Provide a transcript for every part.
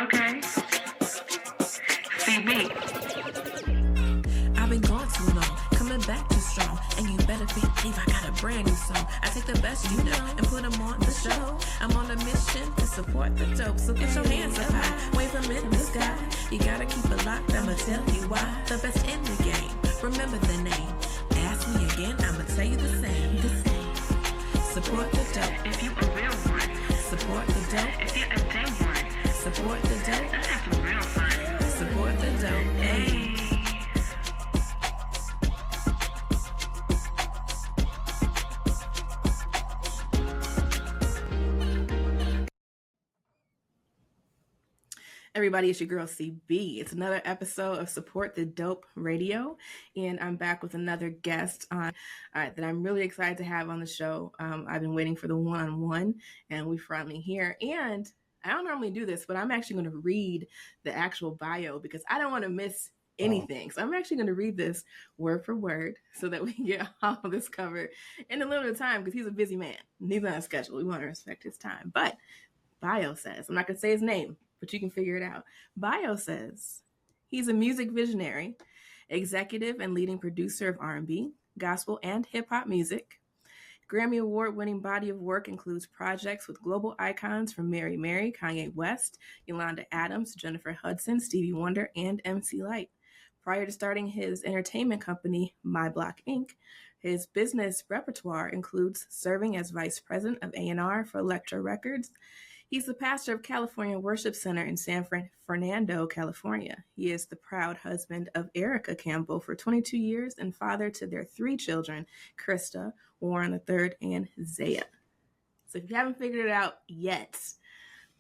Okay. CB. I've been gone too long, coming back too strong, and you better believe I got a brand new song. I take the best you know and put them on the show. I'm on a mission to support the dope, so get your hands up high, wave them in the sky. You gotta keep it locked, I'ma tell you why. The best in the game, remember the name. Ask me again, I'ma tell you the same. Support the dope. If you a real one. Support the dope. If you're a day one. Support the dope. Let's have some real fun. Support the dope. Hey. Everybody, it's your girl CB. It's another episode of Support the Dope Radio, and I'm back with another guest on that I'm really excited to have on the show. I've been waiting for the one-on-one, and we finally here. And I don't normally do this, but I'm actually going to read the actual bio because I don't want to miss anything. So I'm actually going to read this word for word so that we can get all of this covered in a limited time because he's a busy man. He's on a schedule. We want to respect his time. But bio says, I'm not going to say his name, but you can figure it out. Bio says he's a music visionary, executive and leading producer of R&B, gospel, and hip-hop music. Grammy Award-winning body of work includes projects with global icons from Mary Mary, Kanye West, Yolanda Adams, Jennifer Hudson, Stevie Wonder, and MC Lyte. Prior to starting his entertainment company, My Block Inc., his business repertoire includes serving as Vice President of A&R for Elektra Records. He's the pastor of California Worship Center in San Fernando, California. He is the proud husband of Elektra Campbell for 22 years and father to their 3 children, Krista, Warryn III, and Zaya. So if you haven't figured it out yet,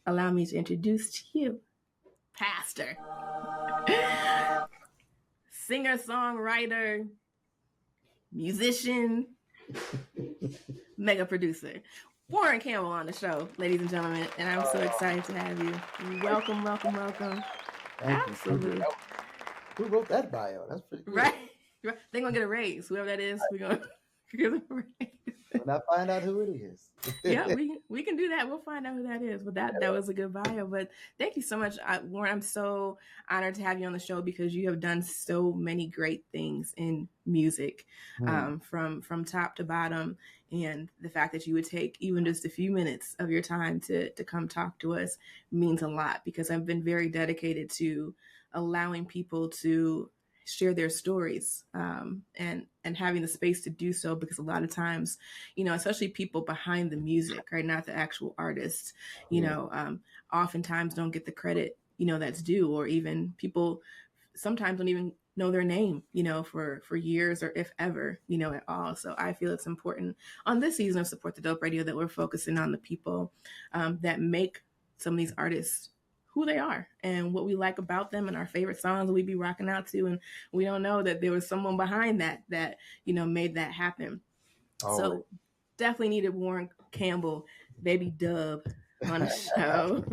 allow me to introduce to you Pastor, singer-songwriter, musician, mega producer. Warryn Campbell on the show, ladies and gentlemen, and I'm so excited to have you. Welcome, welcome, welcome. Thank Absolutely. You. Who wrote that bio? That's pretty cool. Right? They're going to get a raise. Whoever that is, we're going to give them a raise. When I find out who it is. Yeah, we can do that. We'll find out who that is. But that was a good bio. But thank you so much, Warryn. I'm so honored to have you on the show because you have done so many great things in music, from top to bottom. And the fact that you would take even just a few minutes of your time to come talk to us means a lot because I've been very dedicated to allowing people to share their stories and having the space to do so because a lot of times, especially people behind the music, right, not the actual artists, oftentimes don't get the credit, that's due, or even people sometimes don't even know their name, for years or if ever, at all. So I feel it's important on this season of Support the Dope Radio that we're focusing on the people that make some of these artists who they are and what we like about them and our favorite songs we be rocking out to. And we don't know that there was someone behind that made that happen. So definitely needed Warryn Campbell, baby Dub, on the show.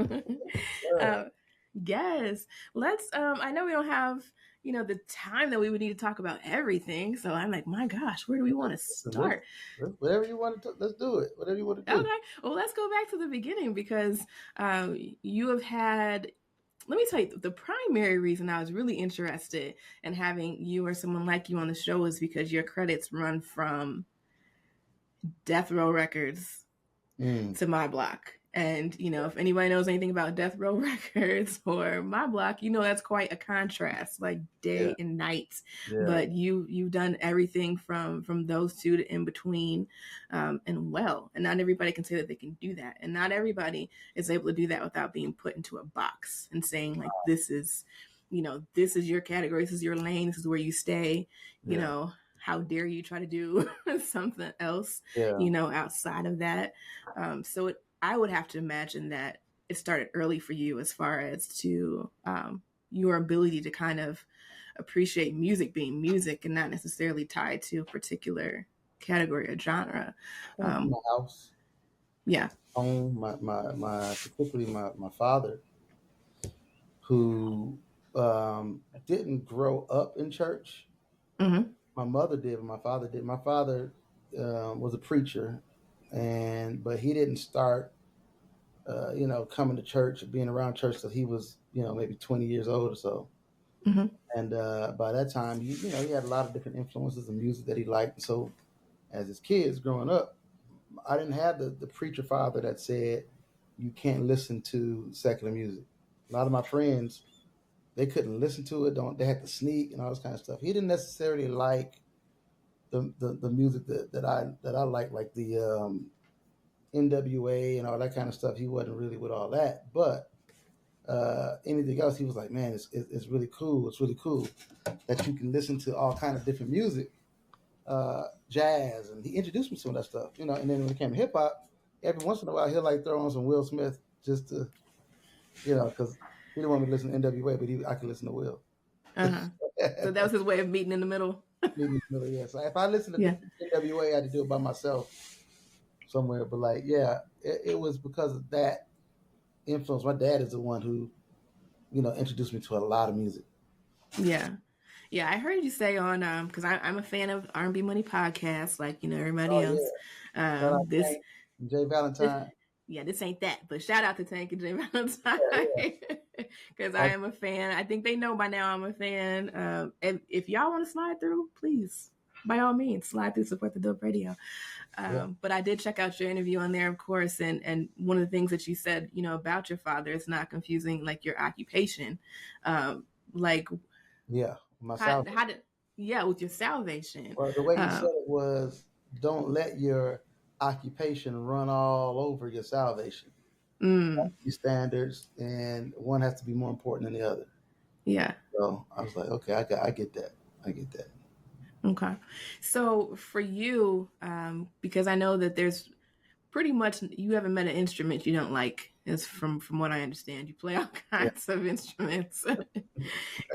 Yes. Let's, I know we don't have, the time that we would need to talk about everything. So I'm like, my gosh, where do we want to start? Whatever you want to, let's do it. Whatever you want to do. Okay. Well, let's go back to the beginning because you have had, let me tell you, the primary reason I was really interested in having you or someone like you on the show is because your credits run from Death Row Records to My Block. And, if anybody knows anything about Death Row Records or My Block, that's quite a contrast, like day and night. Yeah. But you've done everything from those two to in between, and not everybody can say that they can do that. And not everybody is able to do that without being put into a box and saying, like, this is your category, this is your lane, this is where you stay, how dare you try to do something else, outside of that. I would have to imagine that it started early for you as far as to your ability to kind of appreciate music being music and not necessarily tied to a particular category or genre. My house. Yeah. Particularly my father, who didn't grow up in church. Mm-hmm. My mother did, but my father did. My father was a preacher. but he didn't start, coming to church or being around church till he was, maybe 20 years old or so. Mm-hmm. And by that time, he had a lot of different influences and music that he liked. And so, as his kids growing up, I didn't have the preacher father that said you can't listen to secular music. A lot of my friends, they couldn't listen to it. They had to sneak and all this kind of stuff. He didn't necessarily like the music that I like the NWA and all that kind of stuff. He wasn't really with all that, but anything else, he was like, man, it's really cool. It's really cool that you can listen to all kind of different music, jazz, and he introduced me to some of that stuff, And then when it came to hip hop, every once in a while he'll like throw on some Will Smith just to, because he didn't want me to listen to NWA, but I could listen to Will. Uh-huh. So that was his way of meeting in the middle. Yeah. So if I listened to NWA, I had to do it by myself somewhere. But it was because of that influence. My dad is the one who, introduced me to a lot of music. Yeah. Yeah, I heard you say on because I'm a fan of R&B Money podcast, like everybody else. Yeah. This Jay Valentine. This ain't that, but shout out to Tank and Jay Valentine because I am a fan. I think they know by now I'm a fan. And if y'all want to slide through, please, by all means, slide through, support the Dope Radio. But I did check out your interview on there, of course, and one of the things that you said, about your father is not confusing like your occupation, my salvation. With your salvation. Well, the way he said it was, don't let your occupation run all over your salvation. These standards, and one has to be more important than the other. Yeah. So I was like, okay, I get that. Okay. So for you, because I know that there's pretty much, you haven't met an instrument you don't like, is from what I understand. You play all kinds of instruments.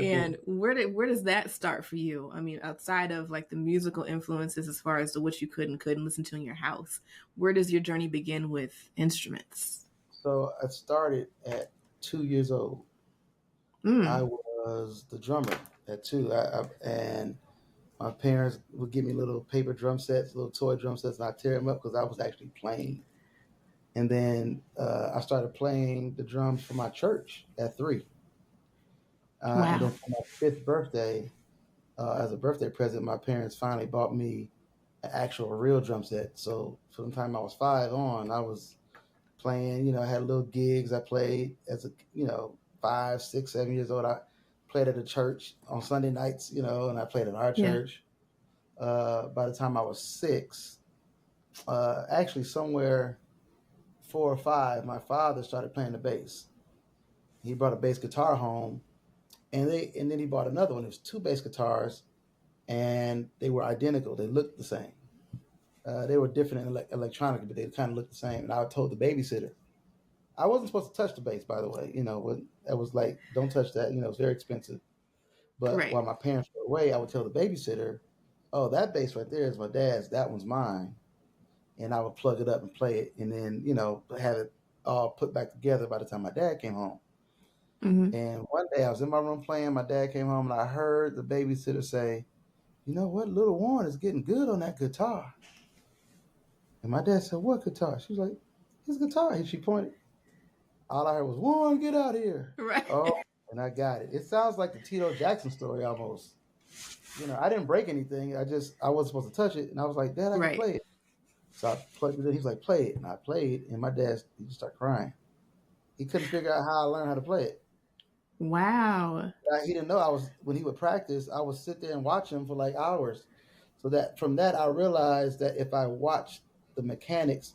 And where does that start for you? I mean, outside of like the musical influences as far as to what you could and couldn't listen to in your house, where does your journey begin with instruments? So I started at 2 years old. I was the drummer at 2. And my parents would give me little paper drum sets, little toy drum sets, and I'd tear them up because I was actually playing. And then I started playing the drums for my church at 3. Wow. And then for my 5th birthday, as a birthday present, my parents finally bought me an actual real drum set. So from the time I was 5 on, I was playing, I had little gigs. I played as a, 5, 6, 7 years old. I played at a church on Sunday nights, and I played at our church. By the time I was 6, actually somewhere 4 or 5, my father started playing the bass. He brought a bass guitar home, and then he bought another one. It was 2 bass guitars, and they were identical. They looked the same. They were different in electronic, but they kind of looked the same. And I told the babysitter, I wasn't supposed to touch the bass, by the way. It was like, don't touch that. It's very expensive. But while my parents were away, I would tell the babysitter, oh, that bass right there is my dad's. That one's mine. And I would plug it up and play it, and then, have it all put back together by the time my dad came home. Mm-hmm. And one day I was in my room playing. My dad came home, and I heard the babysitter say, you know what, little Warryn is getting good on that guitar. And my dad said, what guitar? She was like, his guitar. And she pointed. All I heard was, Warryn, get out here. Right. Oh, and I got it. It sounds like the Tito Jackson story almost. I didn't break anything. I wasn't supposed to touch it. And I was like, Dad, I can play it. So I plugged it in. He was like, play it. And I played. And my dad, he just started crying. He couldn't figure out how I learned how to play it. Wow. He didn't know when he would practice, I would sit there and watch him for like hours. So that from that, I realized that if I watched the mechanics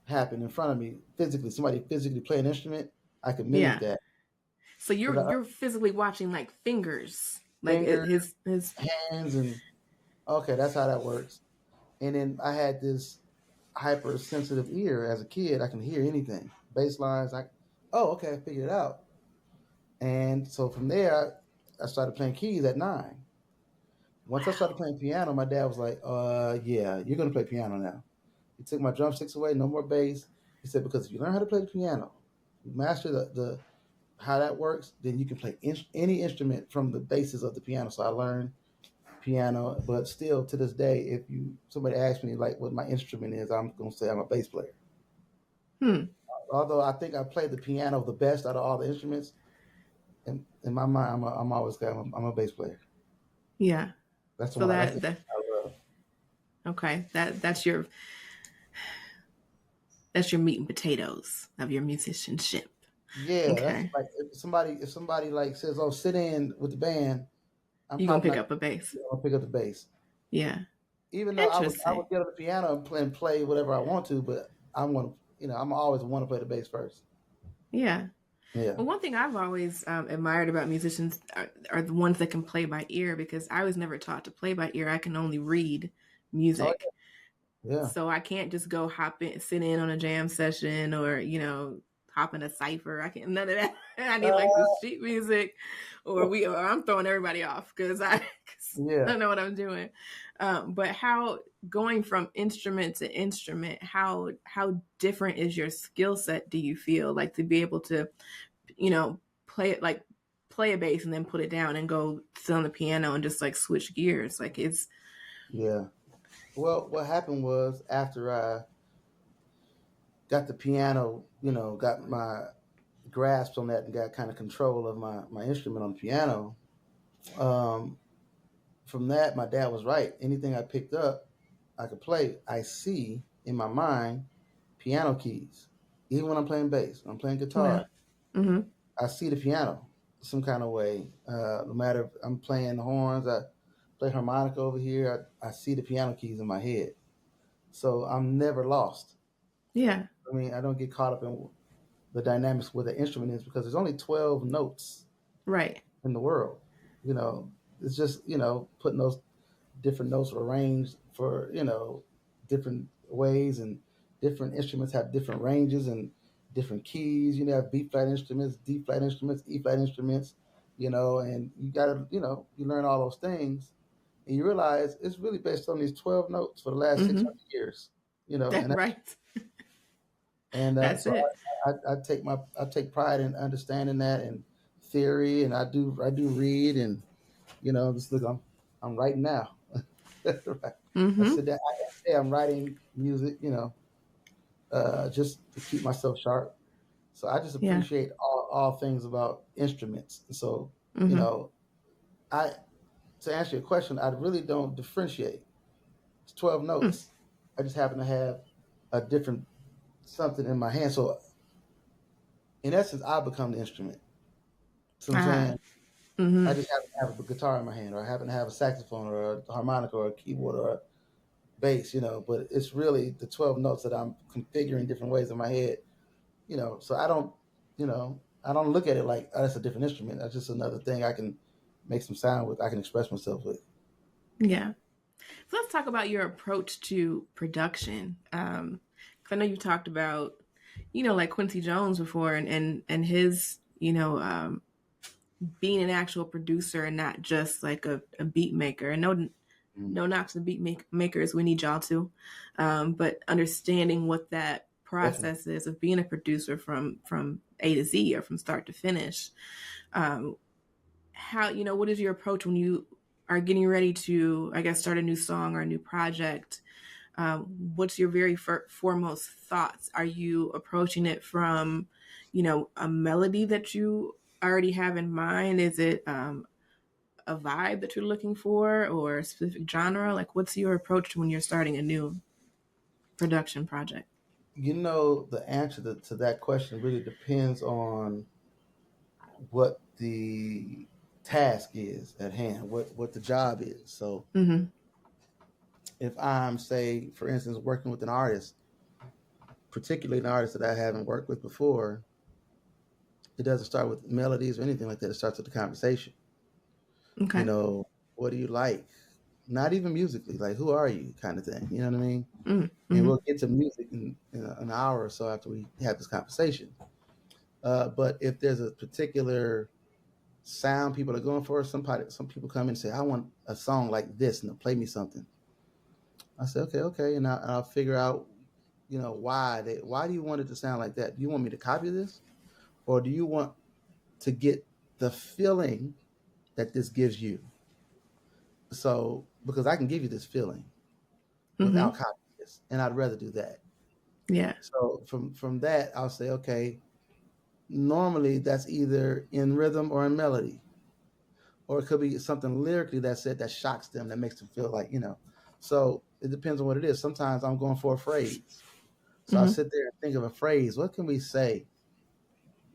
happen in front of me physically, somebody physically play an instrument, I could mimic that. So you're physically watching like fingers, like his hands, and okay, that's how that works. And then I had this hypersensitive ear as a kid. I can hear anything, bass lines. Okay, I figured it out. And so from there, I started playing keys at 9. Once I started playing piano, my dad was like, yeah, you're going to play piano now. He took my drumsticks away, no more bass. He said, because if you learn how to play the piano, you master the how that works, then you can play any instrument from the bases of the piano. So I learned piano, but still to this day, if somebody asks me like what my instrument is, I'm gonna say I'm a bass player. Hmm. Although I think I play the piano the best out of all the instruments, in my mind, I'm always I'm a bass player. Yeah. That's the So one. That's the that I love. okay. That's your meat and potatoes of your musicianship. Yeah, that's Okay. like if somebody like says, "Oh, sit in with the band," I'm You're gonna probably pick not up a bass. gonna pick up the bass. Yeah. Even though I Interesting. would get on the piano and play whatever I want to, but I'm gonna I'm always want to play the bass first. Yeah. Yeah. Well, one thing I've always admired about musicians are the ones that can play by ear, because I was never taught to play by ear. I can only read Oh music. yeah. So I can't just go sit in on a jam session, or, hop in a cipher. I can't, none of that. I need like this sheet music, or I'm throwing everybody off because I Yeah. don't know what I'm doing. But how, going from instrument to instrument, how different is your skill set, do you feel, like, to be able to, play it, like play a bass and then put it down and go sit on the piano and just like switch gears? Like, it's Yeah. Well, what happened was after I got the piano, got my grasp on that and got kind of control of my instrument on the piano. From that, my dad was right. Anything I picked up, I could play. I see in my mind piano keys, even when I'm playing bass, when I'm playing wow. guitar. Mm-hmm. I see the piano some kind of way. No matter if I'm playing the horns, I play harmonica over here. I see the piano keys in my head, so I'm never lost. Yeah. I mean, I don't get caught up in the dynamics where the instrument is because there's only 12 notes Right. in the world. You know, it's just putting those different notes arranged for different ways, and different instruments have different ranges and different keys. You have B flat instruments, D flat instruments, E flat instruments. And you gotta you learn all those things, and you realize it's really based on these 12 notes for the last Mm-hmm. 600 years. And Right. That's so it. I take pride in understanding that and theory, and I do read, and just look, I'm writing now. Right. I Mm-hmm. sit down. I'm writing music, just to keep myself sharp. So I just Yeah. appreciate all things about instruments. So Mm-hmm. I to answer your question, I really don't differentiate. It's 12 notes. I just happen to have a different something in my hand. So in essence, I become the instrument. So I'm Ah. saying Mm-hmm. I just happen to have a guitar in my hand, or I happen to have a saxophone, or a harmonica, or a keyboard, or a bass, but it's really the 12 notes that I'm configuring different ways in my head, so I don't look at it like, oh, that's a different instrument. That's just another thing I can make some sound with, I can express myself with. Yeah. So let's talk about your approach to production. 'Cause I know you talked about, like Quincy Jones before, and his, being an actual producer and not just like a beat maker. And no knocks to beat makers. We need y'all to, but understanding what that process Definitely. is of being a producer from A to Z, or from start to finish. How, what is your approach when you are getting ready to, I guess, start a new song or a new project? What's your very foremost thoughts? Are you approaching it from, a melody that you already have in mind? Is it a vibe that you're looking for, or a specific genre? Like, what's your approach when you're starting a new production project? The answer to that question really depends on what the task is at hand, what the job is. So Mm-hmm. if I'm, say, for instance, working with an artist, particularly an artist that I haven't worked with before, it doesn't start with melodies or anything like that. It starts with the conversation. Okay. What do you like? Not even musically, like, who are you, kind of thing. You know what I mean? Mm-hmm. And we'll get to music in an hour or so after we have this conversation. But if there's a particular sound people are going for, some people come in and say, I want a song like this, and they'll play me something. I say, okay. And I'll figure out, why do you want it to sound like that? Do you want me to copy this? Or do you want to get the feeling that this gives you? So because I can give you this feeling Mm-hmm. without copying this, and I'd rather do that. Yeah. So from that, I'll say, okay, normally that's either in rhythm or in melody, or it could be something lyrically that said that shocks them, that makes them feel like, you know. So it depends on what it is. Sometimes I'm going for a phrase. So I Mm-hmm. sit there and think of a phrase. What can we say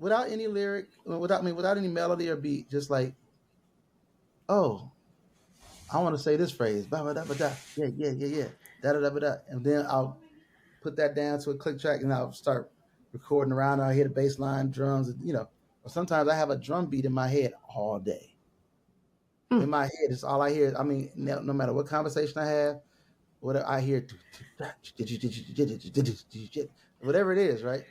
without any lyric, without any melody or beat? Just like, oh, I want to say this phrase. Ba ba da ba da. Yeah, yeah, yeah, yeah. Da da da ba da. And then I'll put that down to a click track, and I'll start recording around. I'll hear the bass line, drums, and, you know. Or sometimes I have a drum beat in my head all day. In my head, it's all I hear. I mean, no matter what conversation I have, what I hear, whatever it is, right?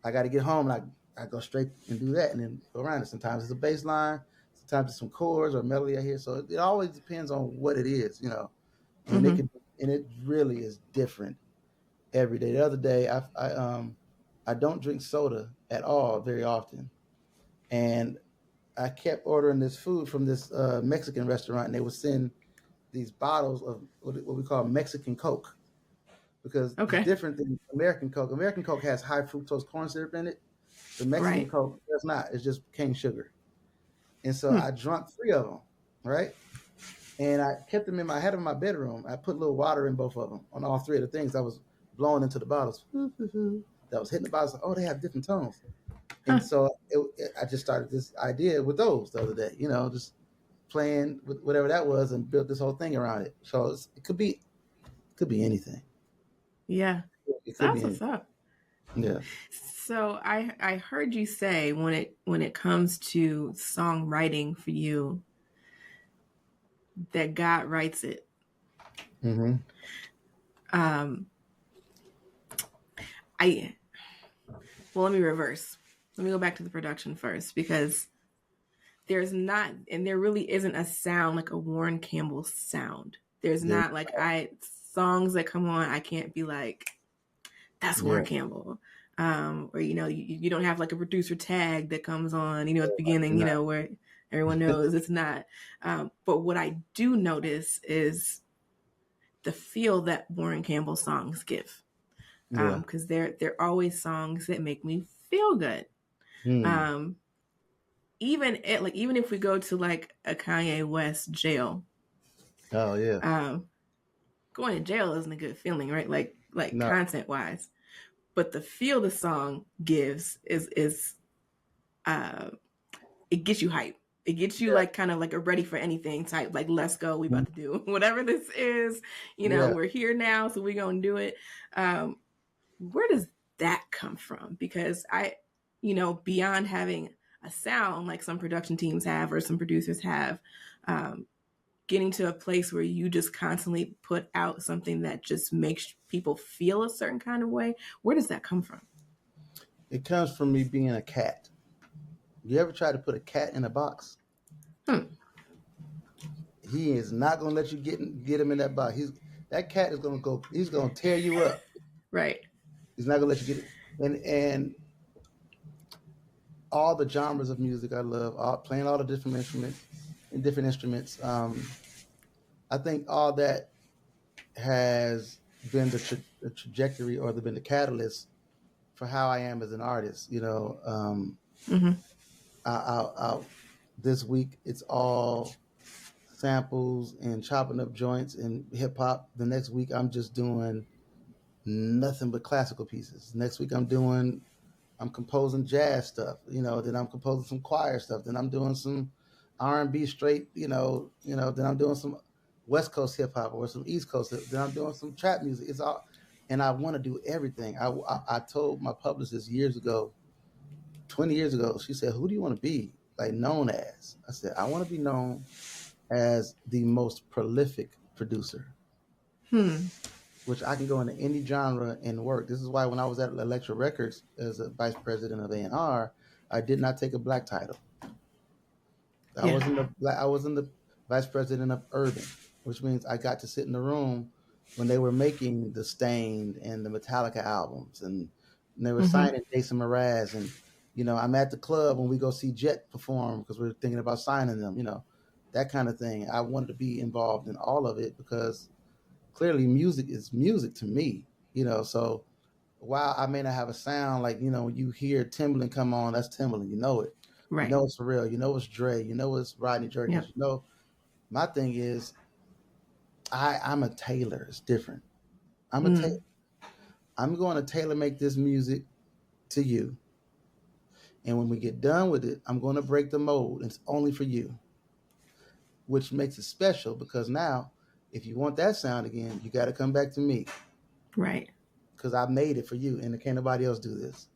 I got to get home, and I go straight and do that, and then go around it. Sometimes it's a bass line, sometimes it's some chords or melody I hear. So it always depends on what it is, you know. And Mm-hmm. it really is different every day. The other day, I don't drink soda at all very often, and I kept ordering this food from this Mexican restaurant, and they would send these bottles of what we call Mexican Coke, because it's Okay. different than American Coke. American Coke has high fructose corn syrup in it. The Mexican Right. Coke does not. It's just cane sugar. And so Hmm. I drunk 3 of them, right? And I kept them I had them in my bedroom. I put a little water in both of them on all 3 of the things. I was blowing into the bottles. That was hitting the bottles. Oh, they have different tones. Huh. And so I just started this idea with those the other day, you know, just playing with whatever that was and built this whole thing around it. So it could be anything. Yeah. It could be That's what's anything. up. Yeah. So I heard you say when it comes to songwriting for you that God writes it. Mm-hmm. Um, let me reverse. Let me go back to the production first, because there really isn't a sound like a Warryn Campbell sound. There's There, not like songs that come on, I can't be like, that's yeah. Warryn Campbell. Or, you know, you don't have like a producer tag that comes on, you know, at the beginning, you know, where everyone knows it's not. But what I do notice is the feel that Warryn Campbell songs give. Yeah. Because they're always songs that make me feel good. Hmm. Even if we go to like a Kanye West Jail, Oh yeah. going to jail isn't a good feeling, right? Like No. content wise, but the feel the song gives is it gets you hype. It gets you Yeah. like kind of like a ready for anything type, like let's go, we about to do whatever this is. You know, Yeah. we're here now, so we're gonna do it. Where does that come from? Because beyond having a sound like some production teams have or some producers have, getting to a place where you just constantly put out something that just makes people feel a certain kind of way. Where does that come from? It comes from me being a cat. You ever try to put a cat in a box? Hmm. He is not gonna let you get him in that box. That cat is gonna go. He's gonna tear you up. Right. He's not gonna let you get it. And all the genres of music I love, playing all the different instruments. I think all that has been the trajectory, or been the catalyst for how I am as an artist. You know, Mm-hmm. I'll this week it's all samples and chopping up joints and hip hop. The next week I'm just doing nothing but classical pieces. Next week I'm composing jazz stuff. You know, then I'm composing some choir stuff. Then I'm doing some R&B straight. Then I'm doing some West Coast hip hop or some East Coast. Then I'm doing some trap music. It's all, and I want to do everything. I told my publicist years ago, 20 years ago, she said, "Who do you want to be like known as?" I said, "I want to be known as the most prolific producer, which I can go into any genre and work." This is why when I was at Elektra Records as a vice president of A&R, I did not take a black title. I Yeah. wasn't the vice president of urban, which means I got to sit in the room when they were making the Stained and the Metallica albums, and they were signing Jason Mraz, and I'm at the club when we go see Jet perform because we're thinking about signing them. that kind of thing. I wanted to be involved in all of it because clearly music is music to me, So while I may not have a sound like, when you hear Timbaland come on, that's Timbaland, you know it. You Right. know it's Pharrell, you know it's Dre, you know it's Rodney Jerkins, Yep. My thing is I'm a tailor. It's different. I'm a tailor. Mm. I'm going to tailor make this music to you. And when we get done with it, I'm going to break the mold. It's only for you, which makes it special because now, if you want that sound again, you got to come back to me Right. because I made it for you, and can't nobody else do this.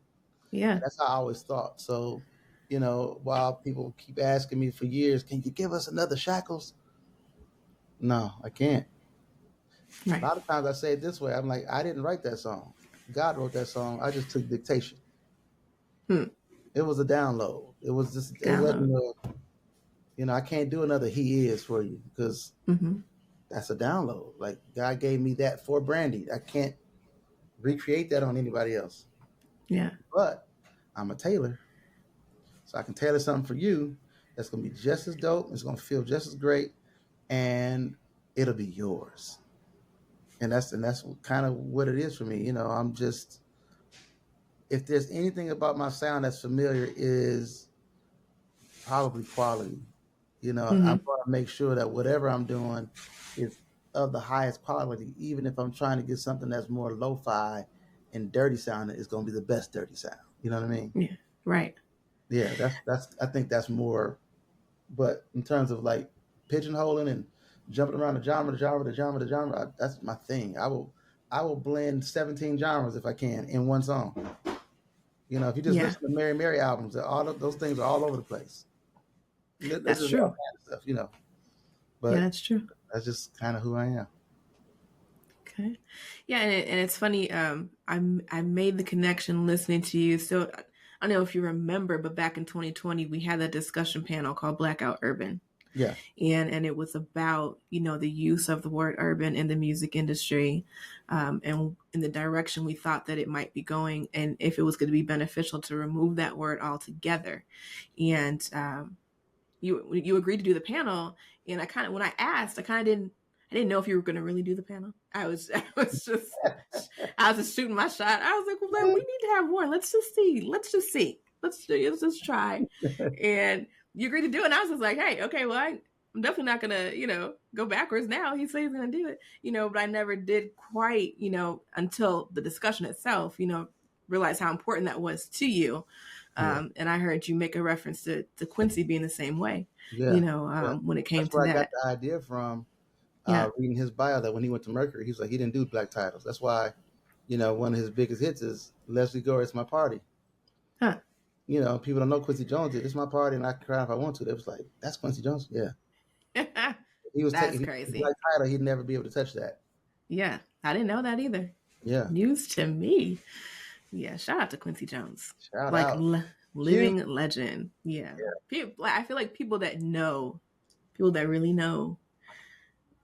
Yeah. That's how I always thought. So, while people keep asking me for years, can you give us another Shackles? No, I can't. Right. A lot of times I say it this way. I'm like, I didn't write that song. God wrote that song. I just took dictation. It was a download. It was just, it wasn't, I can't do another He Is for you because that's a download. Like God gave me that for Brandy. I can't recreate that on anybody else. Yeah. But I'm a tailor. So I can tailor something for you that's going to be just as dope. It's going to feel just as great. And it'll be yours. And that's kind of what it is for me. I'm just, if there's anything about my sound that's familiar, is probably quality. I'm going to make sure that whatever I'm doing is of the highest quality, even if I'm trying to get something that's more lo-fi and dirty sounding, it's going to be the best dirty sound. You know what I mean? Yeah. Right. Yeah, that's. I think that's more. But in terms of like pigeonholing and jumping around the genre, that's my thing. I will blend 17 genres if I can in one song. If you just listen to Mary Mary albums, all of those things are all over the place. That's true. All kind of stuff, But yeah, that's true. That's just kind of who I am. Okay. Yeah, and it's funny. I made the connection listening to you. So I don't know if you remember, but back in 2020, we had that discussion panel called Blackout Urban. Yeah. And it was about, the use of the word urban in the music industry, and in the direction we thought that it might be going, and if it was going to be beneficial to remove that word altogether. And you agreed to do the panel, and when I asked, I didn't know if you were going to really do the panel. I was just shooting my shot. I was like, well, we need to have one. Let's just see. Let's just try. And you agreed to do it. And I was just like, hey, okay, well, I'm definitely not going to, go backwards now. He said he's going to do it, but I never did quite, until the discussion itself, realize how important that was to you. And I heard you make a reference to Quincy being the same way, when it came That's to where that. I got the idea from. Reading his bio that when he went to Mercury, he was like, he didn't do black titles. That's why, one of his biggest hits is Leslie Gore, It's My Party. Huh. People don't know Quincy Jones did It's My Party and I Can Cry If I Want to. They was like, that's Quincy Jones. Yeah. That's crazy. Black title, he'd never be able to touch that. Yeah. I didn't know that either. Yeah. News to me. Yeah. Shout out to Quincy Jones. Shout out. Living legend. Yeah. I feel like people that really know,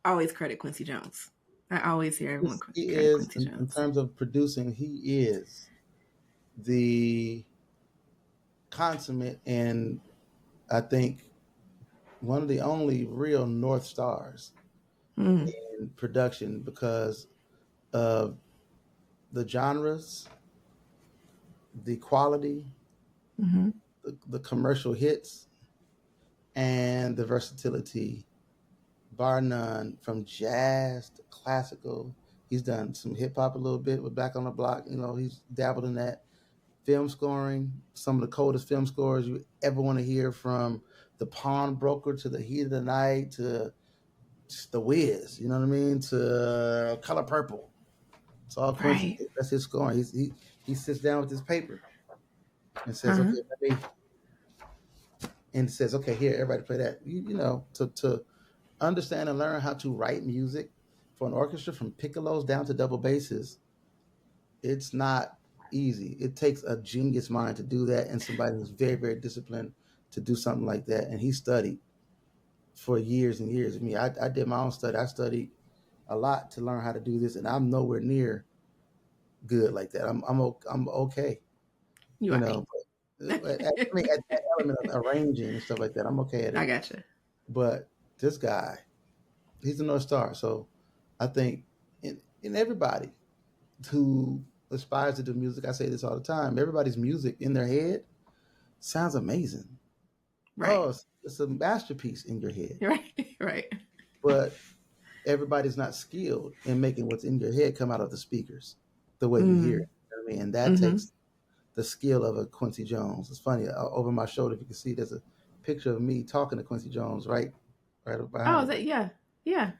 always credit Quincy Jones. I always hear everyone credit Quincy Jones. In terms of producing, he is the consummate and I think one of the only real North Stars in production because of the genres, the quality, the commercial hits, and the versatility. Bar none, from jazz to classical. He's done some hip hop a little bit with Back on the Block. He's dabbled in that. Film scoring, some of the coldest film scores you ever want to hear, from The Pawnbroker to The Heat of the Night to The Wiz, you know what I mean? To Color Purple. It's all Quincy. Right. That's his scoring. He sits down with his paper and says, okay, here, everybody play that. To understand and learn how to write music for an orchestra from piccolos down to double basses, it's not easy. It takes a genius mind to do that, and somebody who's very, very disciplined to do something like that. And he studied for years and years. I mean, I did my own study. I studied a lot to learn how to do this, and I'm nowhere near good like that. I'm okay. You know, but at that element of arranging and stuff like that, I'm okay at it. I gotcha. But this guy, he's the North Star. So I think in everybody who aspires to do music, I say this all the time, everybody's music in their head sounds amazing. Right. Oh, it's a masterpiece in your head. Right. But everybody's not skilled in making what's in your head come out of the speakers the way you hear it. You know what I mean? And that takes the skill of a Quincy Jones. It's funny, over my shoulder, if you can see, there's a picture of me talking to Quincy Jones right behind me. Yeah. Yeah.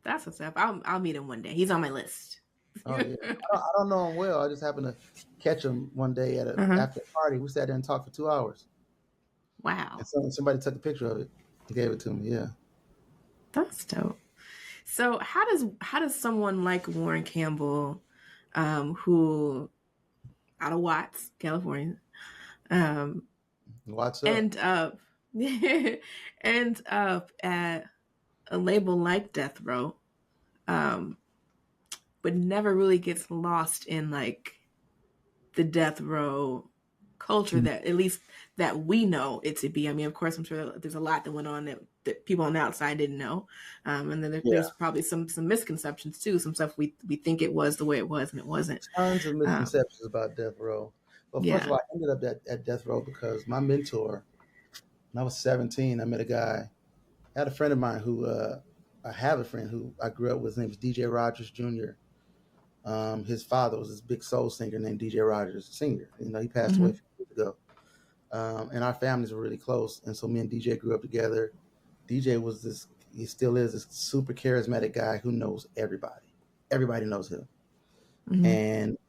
That's what's up. I'll meet him one day. He's on my list. Oh yeah. I don't know him well. I just happened to catch him one day at after a party. We sat there and talked for 2 hours. Wow. And somebody took a picture of it and gave it to me. Yeah. That's dope. So how does someone like Warryn Campbell, who out of Watts, California, What's up? end up at a label like Death Row, but never really gets lost in like the Death Row culture that at least that we know it to be. I mean, of course, I'm sure there's a lot that went on that people on the outside didn't know, and then there's probably some misconceptions too. Some stuff we think it was the way it was and it wasn't. Tons of misconceptions about Death Row. Well, first of all, I ended up at Death Row because my mentor, when I was 17, I met a guy. I had a friend of mine who I have a friend who I grew up with. His name was DJ Rogers Jr. His father was this big soul singer named DJ Rogers, singer. You know, he passed away a few years ago. And our families were really close. And so me and DJ grew up together. DJ was he still is this super charismatic guy who knows everybody. Everybody knows him. And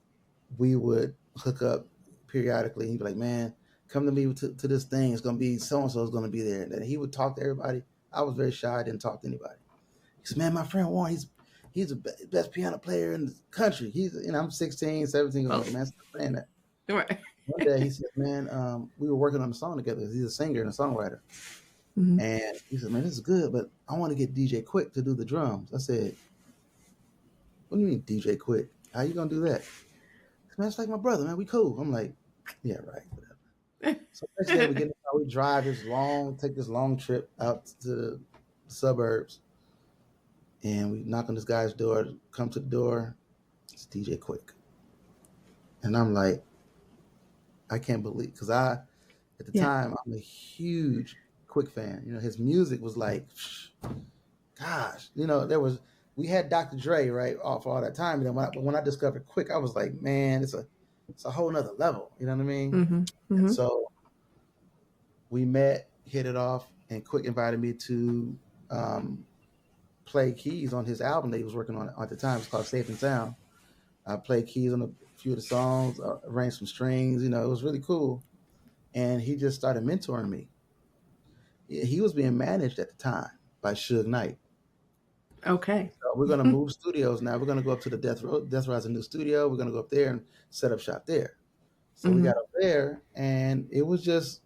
we would hook up periodically. He'd be like, man, come to me to this thing. It's going to be so-and-so is going to be there. And then he would talk to everybody. I was very shy. I didn't talk to anybody. He said, man, my friend Warryn, he's the best piano player in the country. I'm 16, 17. I'm like, man, stop saying that. Right. One day he said, man, we were working on a song together. He's a singer and a songwriter. And he said, man, this is good, but I want to get DJ Quik to do the drums. I said, what do you mean DJ Quik? How you going to do that? He said, man, it's like my brother, man. We cool. I'm like, yeah, right, whatever. So next day we drive take this long trip out to the suburbs. And we knock on this guy's door, come to the door. It's DJ Quik. And I'm like, I can't believe, because at the time, I'm a huge Quik fan. You know, his music was like, gosh, you know, we had Dr. Dre, right, for all that time. And then when I discovered Quik, I was like, man, it's a whole nother level. You know what I mean? And so we met, hit it off, and Quik invited me to play keys on his album that he was working on at the time. It's called Safe and Sound. I played keys on a few of the songs, arranged some strings. You know, it was really cool. And he just started mentoring me. He was being managed at the time by Suge Knight. Okay. So we're going to move studios now. We're going to go up to the Death Row. Death Row has a new studio. We're going to go up there and set up shop there. So we got up there, and it was just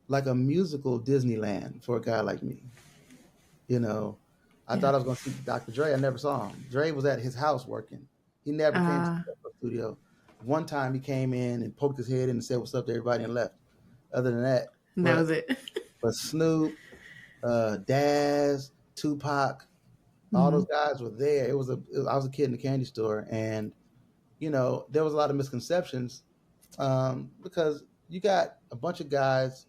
like a musical Disneyland for a guy like me. You know, I thought I was going to see Dr. Dre. I never saw him. Dre was at his house working. He never came to the studio. One time he came in and poked his head in and said, what's up to everybody, and left. Other than that. That was it. But Snoop, Daz, Tupac, all those guys were there. I was a kid in the candy store. And, you know, there was a lot of misconceptions because you got a bunch of guys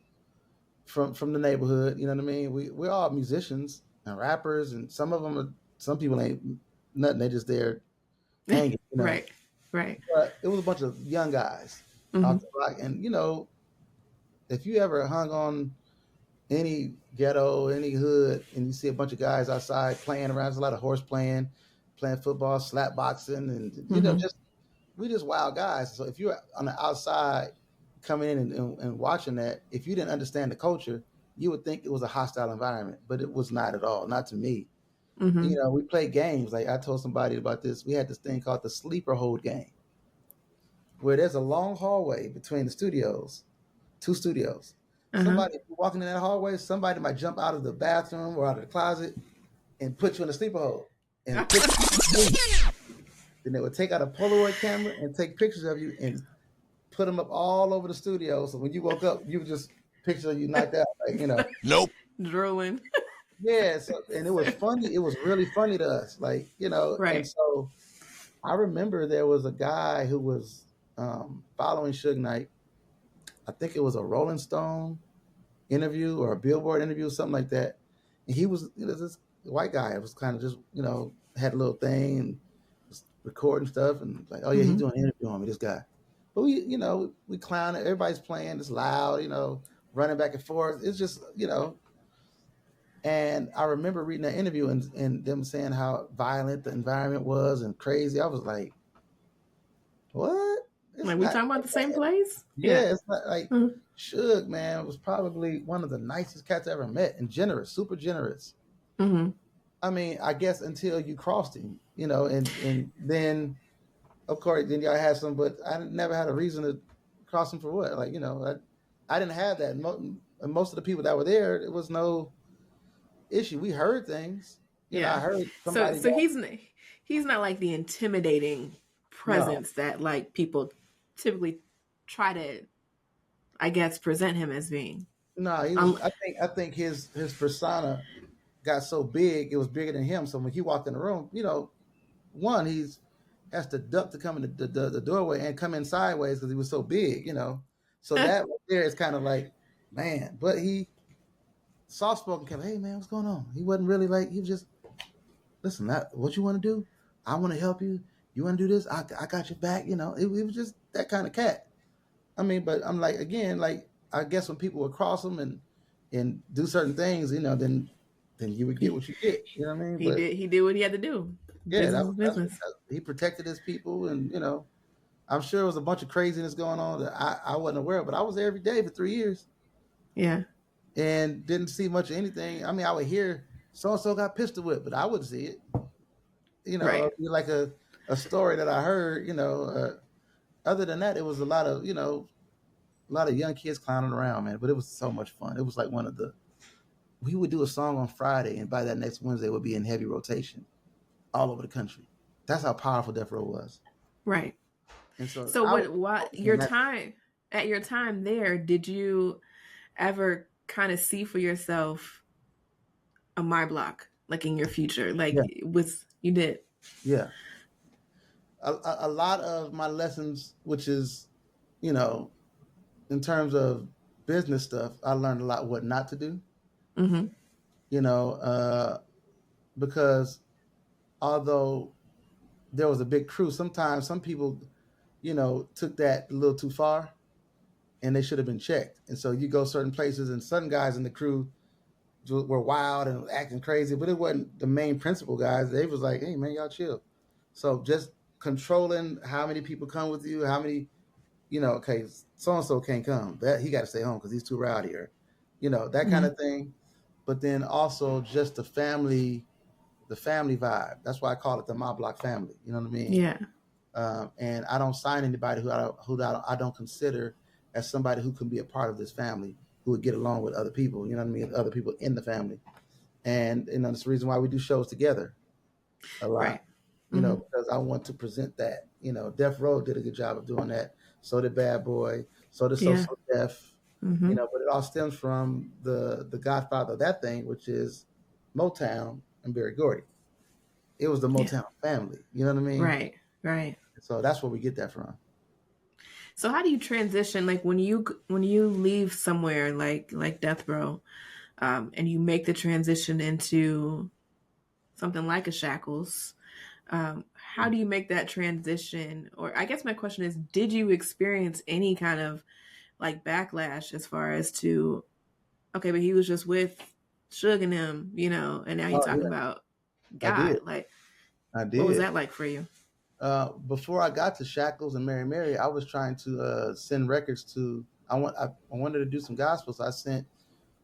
from the neighborhood. You know what I mean? We're all musicians and rappers, and some people ain't nothing. They just there hanging, you know? Right. But it was a bunch of young guys off the block. And, you know, if you ever hung on any ghetto, any hood, and you see a bunch of guys outside playing around, there's a lot of horse playing football, slap boxing, and, you know, we just wild guys. So if you're on the outside coming in and watching that, if you didn't understand the culture, you would think it was a hostile environment, but it was not at all, not to me. You know, we played games. Like I told somebody about this. We had this thing called the sleeper hold game, where there's a long hallway between the studios, 2 studios. Somebody walking in that hallway, somebody might jump out of the bathroom or out of the closet and put you in a sleeper hold. And then they would take out a Polaroid camera and take pictures of you and put them up all over the studio. So when you woke up, you would just pictures of you knocked out, like, you know. Nope. Drooling. Yeah, so, and it was funny. It was really funny to us, like, you know. Right. And so I remember there was a guy who was following Suge Knight. I think it was a Rolling Stone interview or a Billboard interview, something like that. And he was, you know, this white guy. It was kind of just, you know, had a little thing and was recording stuff and like, oh yeah, he's doing an interview on me, this guy. But we, you know, we clown it. Everybody's playing. It's loud, you know, running back and forth. It's just, you know. And I remember reading that interview and them saying how violent the environment was and crazy. I was like, what? It's Like, we not talking about like the same that. place? Yeah, it's not like Suge, man, was probably one of the nicest cats I ever met and generous, super generous. Mm-hmm. I mean, I guess until you crossed him, you know, and then, of course, then y'all had some, but I never had a reason to cross him for what? Like, you know, I didn't have that. And most of the people that were there, it was no issue. We heard things. You know, I heard somebody. So he's not like the intimidating presence that like people typically try to, I guess, present him as being. No, he was, I think his persona got so big, it was bigger than him. So when he walked in the room, you know, one, he's has to duck to come in the doorway and come in sideways because he was so big, you know. So that right there is kind of like, man, but he soft spoken, kept, hey man, what's going on? He wasn't really like, he was just, listen, what you want to do? I want to help you. You want to do this? I got your back. You know, it was just that kind of cat. I mean, but I'm like, again, like, I guess when people would cross him and do certain things, you know, then you would get what you get. You know what I mean? He did what he had to do. Yeah, business. He protected his people, and you know, I'm sure there was a bunch of craziness going on that I wasn't aware of, but I was there every day for 3 years. Yeah. And didn't see much of anything. I mean, I would hear so-and-so got pistol whipped, but I wouldn't see it. You know, it'd be like a story that I heard, you know. Other than that, it was a lot of young kids clowning around, man. But it was so much fun. It was like we would do a song on Friday, and by that next Wednesday, it would be in heavy rotation all over the country. That's how powerful Death Row was. Right. And so what your time there, did you ever kind of see for yourself a My Block, like in your future? Like you did? Yeah. A lot of my lessons, which is, you know, in terms of business stuff, I learned a lot what not to do. Mm-hmm. You know, because although there was a big crew, sometimes some people, you know, took that a little too far and they should have been checked. And so you go certain places and some guys in the crew were wild and acting crazy, but it wasn't the main principal guys. They was like, hey man, y'all chill. So just controlling how many people come with you, how many, you know, okay, so-and-so can't come. That he got to stay home because he's too rowdy, or, you know, that kind of thing. But then also just the family vibe. That's why I call it the My Block family. You know what I mean? Yeah. And I don't sign anybody who I don't consider as somebody who can be a part of this family, who would get along with other people. You know what I mean? Other people in the family. And you know, that's the reason why we do shows together a lot. Right. You know, because I want to present that. You know, Death Row did a good job of doing that. So did Bad Boy. So did So Def. Mm-hmm. You know, but it all stems from the godfather of that thing, which is Motown and Berry Gordy. It was the Motown family. You know what I mean? Right, right. So that's where we get that from. So how do you transition, like when you leave somewhere like Death Row, and you make the transition into something like a Shackles? How do you make that transition? Or I guess my question is, did you experience any kind of like backlash as far as to, okay, but he was just with Suge and him, you know, and now you're talking about God. I did. What was that like for you? Before I got to Shackles and Mary Mary, I was trying to send records to. I wanted to do some gospel, so I sent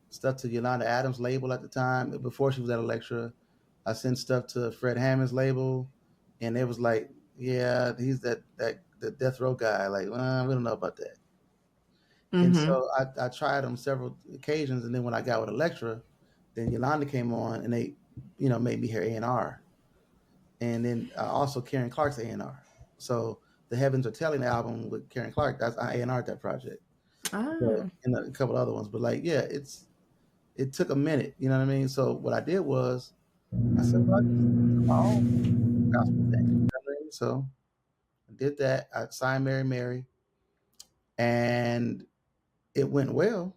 stuff to Yolanda Adams' label at the time. Before she was at Elektra, I sent stuff to Fred Hammond's label, and it was like, yeah, he's the Death Row guy. Like, we don't know about that. Mm-hmm. And so I tried on several occasions, and then when I got with Elektra, then Yolanda came on, and they, you know, made me hear A&R. And then also Karen Clark's A&R. So the Heavens Are Telling album with Karen Clark, that's I A&R that project. Ah, and a couple other ones. But like, yeah, it took a minute. You know what I mean? So what I did was I said, well, I just do my own gospel thing. You know what I mean? So I did that. I signed Mary Mary, and it went well.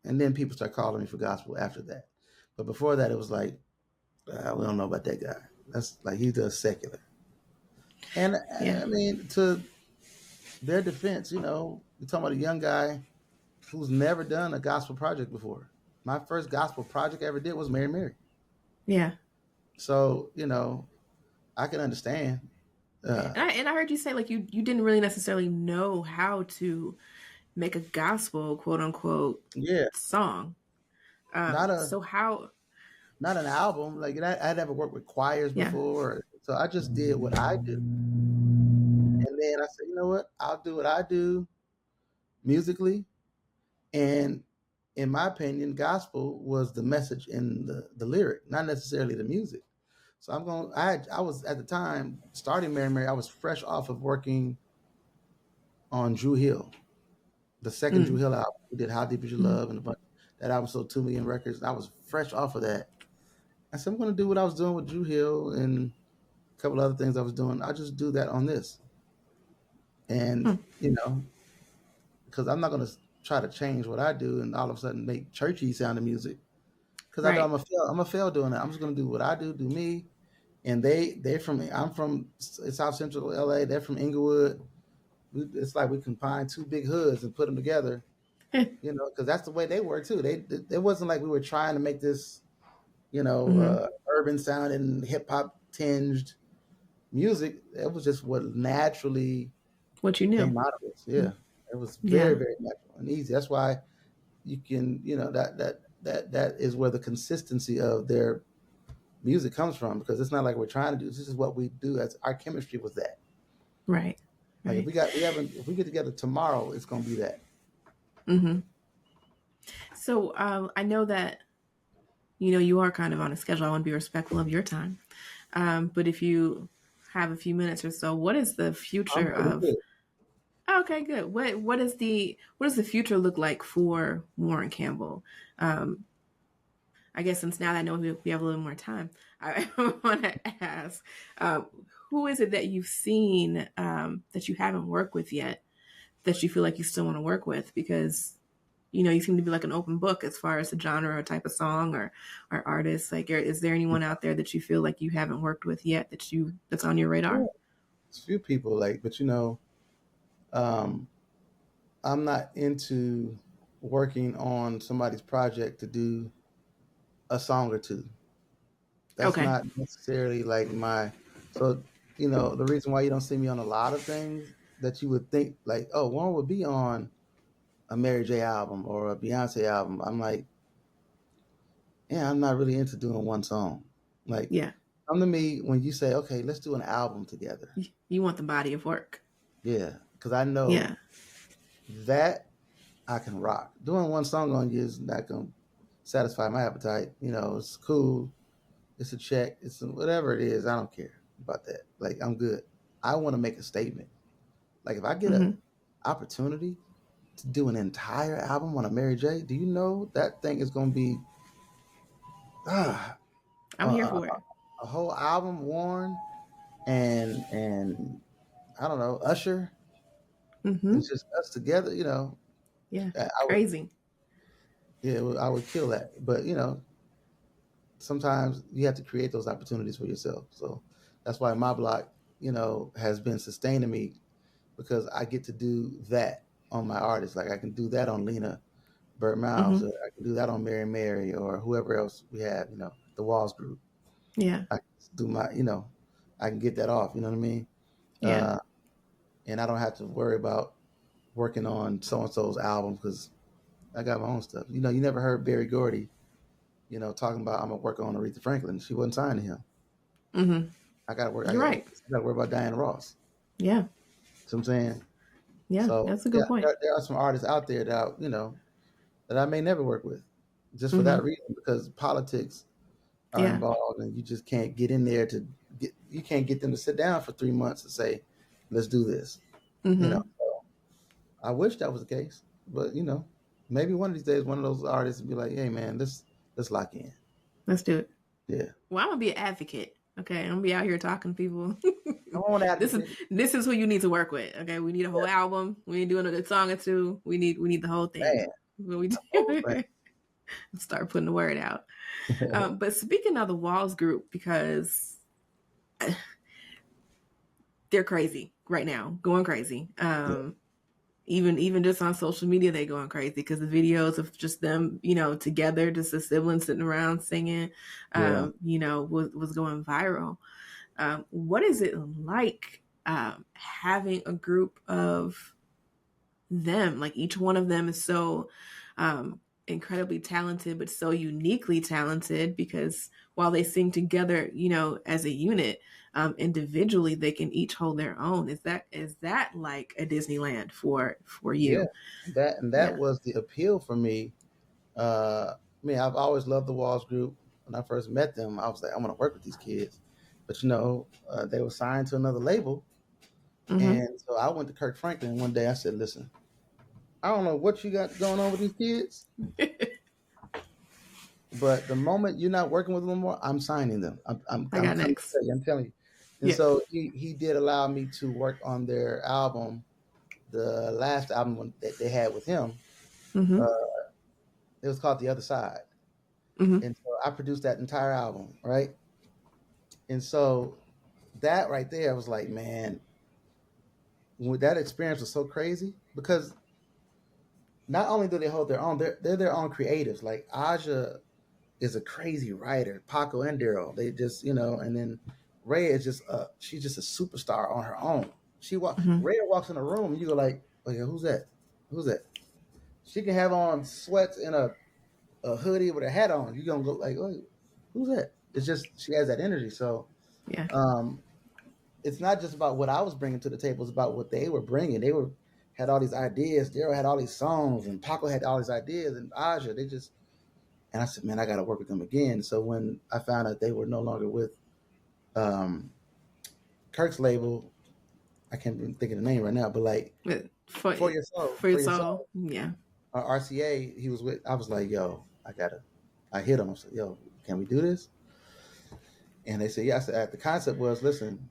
And then people start calling me for gospel after that. But before that, it was like, we don't know about that guy. That's like he does secular. And yeah, I mean, to their defense, you're talking about a young guy who's never done a gospel project before. My first gospel project I ever did was Mary Mary. yeah. So, I can understand. And I heard you say like you didn't really necessarily know how to make a gospel quote unquote Yeah, song. not a So how? not an album. Like I never worked with choirs Yeah. before, so I just did what I do. And then I said, you know what? I'll do what I do musically. And in my opinion, gospel was the message in the lyric, not necessarily the music. So I was at the time starting Mary Mary, I was fresh off of working on Dru Hill, the second Dru Mm, Hill album. We did How Deep Is Your mm, Love, and that album sold 2 million records. And I was fresh off of that. I said, I'm going to do what I was doing with Dru Hill and a couple other things I was doing. I'll just do that on this. And, mm. because I'm not going to try to change what I do and all of a sudden make churchy sounding music. Because I know Right. I'm a fail doing that. I'm just going to do what I do me. And I'm from South Central LA. They're from Inglewood. It's like we combine two big hoods and put them together, because that's the way they were too. It wasn't like we were trying to make this, Hmm. urban sounding, hip hop tinged music. It was just what naturally What you knew. came out of us. Yeah, it was very, Yeah. very natural and easy. That's why you can, that is where the consistency of their music comes from, because it's not like we're trying to do this. Is what we do. As our chemistry was that. Right. Like Right. if we get together tomorrow, it's gonna be that. Hmm. So I know that you are kind of on a schedule. I want to be respectful of your time. But if you have a few minutes or so, what is the I'm future pretty of? good. Okay, good. What does the future look like for Warryn Campbell? Um, I guess since now that I know we have a little more time, I want to ask, um, who is it that you've seen that you haven't worked with yet that you feel like you still want to work with? Because you seem to be like an open book as far as the genre or type of song or artist. Like, is there anyone out there that you feel like you haven't worked with yet that's on your Yeah, radar? it's a few people but um, I'm not into working on somebody's project to do a song or two. That's Okay. not necessarily like so, the reason why you don't see me on a lot of things that you would think like, oh, one would be on a Mary J album or a Beyonce album. I'm like, yeah, I'm not really into doing one song. Like, Yeah. come to me when you say, okay, let's do an album together. You want the body of work. Yeah, because I know Yeah. that I can rock. Doing one song on you is not going to satisfy my appetite. It's cool. It's a check. Whatever it is. I don't care about that. Like, I'm good. I want to make a statement. Like, if I get an Hmm. opportunity to do an entire album on a Mary J, do you know that thing is going to be ah, I'm here a, for it. a whole album, Warren and I don't know, Usher. Hmm. It's just us together. Yeah. I would, Crazy. yeah, I would kill that. But sometimes you have to create those opportunities for yourself. So that's why my block, has been sustaining me, because I get to do that on my artists. Like I can do that on Lena Burt Miles, Hmm. or I can do that on Mary Mary, or whoever else we have, the Walls group. Yeah. I can do I can get that off, you know what I mean? Yeah. Uh, and I don't have to worry about working on so-and-so's album because I got my own stuff. You never heard Berry Gordy, talking about I'm gonna work on Aretha Franklin. She wasn't signed to him. Hmm. I gotta work. I You're gotta, right. I gotta worry about Diana Ross. Yeah. See what I'm saying? Yeah. So That's a yeah, good point. there are some artists out there that I may never work with, just for that Hmm. reason, because politics are Yeah. involved, and you just can't get in there you can't get them to sit down for 3 months and say, let's do this. Hmm. So I wish that was the case. But maybe one of these days, one of those artists will be like, "Hey, man, let's lock in." Let's do it. Yeah. Well, I'm gonna be an advocate. Okay, I'm gonna be out here talking to people. I want to this is who you need to work with. Okay, we need a whole album. We need to do another song or two. We need the whole thing. Man. What we do. Start putting the word out. But speaking of the Walls group, because they're crazy right now, going crazy. Even just on social media, they going crazy because the videos of just them, together, just the siblings sitting around singing, was going viral. What is it like having a group of them? Like each one of them is so incredibly talented, but so uniquely talented because while they sing together, as a unit, individually, they can each hold their own. Is that like a Disneyland for you? Yeah, that was the appeal for me. I've always loved the Walls group. When I first met them, I was like, I'm going to work with these kids. But they were signed to another label, and so I went to Kirk Franklin one day. I said, "Listen, I don't know what you got going on with these kids, but the moment you're not working with them anymore, I'm signing them. I'm telling you." And so he did allow me to work on their album, the last album that they had with him. It was called The Other Side. And so I produced that entire album, right? And so that right there, I was like, man, that experience was so crazy because not only do they hold their own, they're their own creatives. Like Aja is a crazy writer, Paco and Daryl. They just, and then Rhea is she's just a superstar on her own. Rhea walks in a room and you go like, okay, who's that? Who's that? She can have on sweats and a hoodie with a hat on. You're going to go like, oh, who's that? It's just, she has that energy. So it's not just about what I was bringing to the table. It's about what they were bringing. They had all these ideas. Daryl had all these songs and Paco had all these ideas and Aja, and I said, man, I got to work with them again. So when I found out they were no longer with Kirk's label, I can't even think of the name right now, but like For Your Soul. Yeah. RCA, he was with, I was like, yo, I hit him. I said, yo, can we do this? And they said, yeah. I said, the concept was, listen,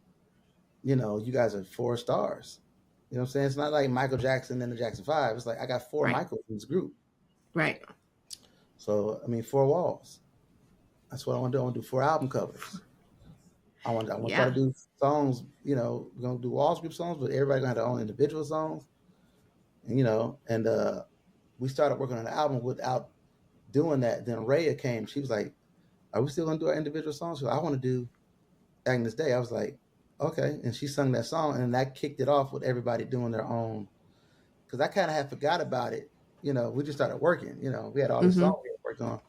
you guys are 4 stars. You know what I'm saying? It's not like Michael Jackson and the Jackson 5. It's like I got 4 Michaels in this group. Right. So, 4 walls. That's what I want to do. I want to do 4 album covers. I want to try to do songs, we're going to do Walls group songs, but everybody going to have their own individual songs. And, we started working on the album without doing that. Then Rhea came. She was like, are we still going to do our individual songs? So I want to do Agnes Day. I was like, okay. And she sung that song, and that kicked it off with everybody doing their own. Because I kind of had forgot about it. We just started working. We had all the songs we had worked on.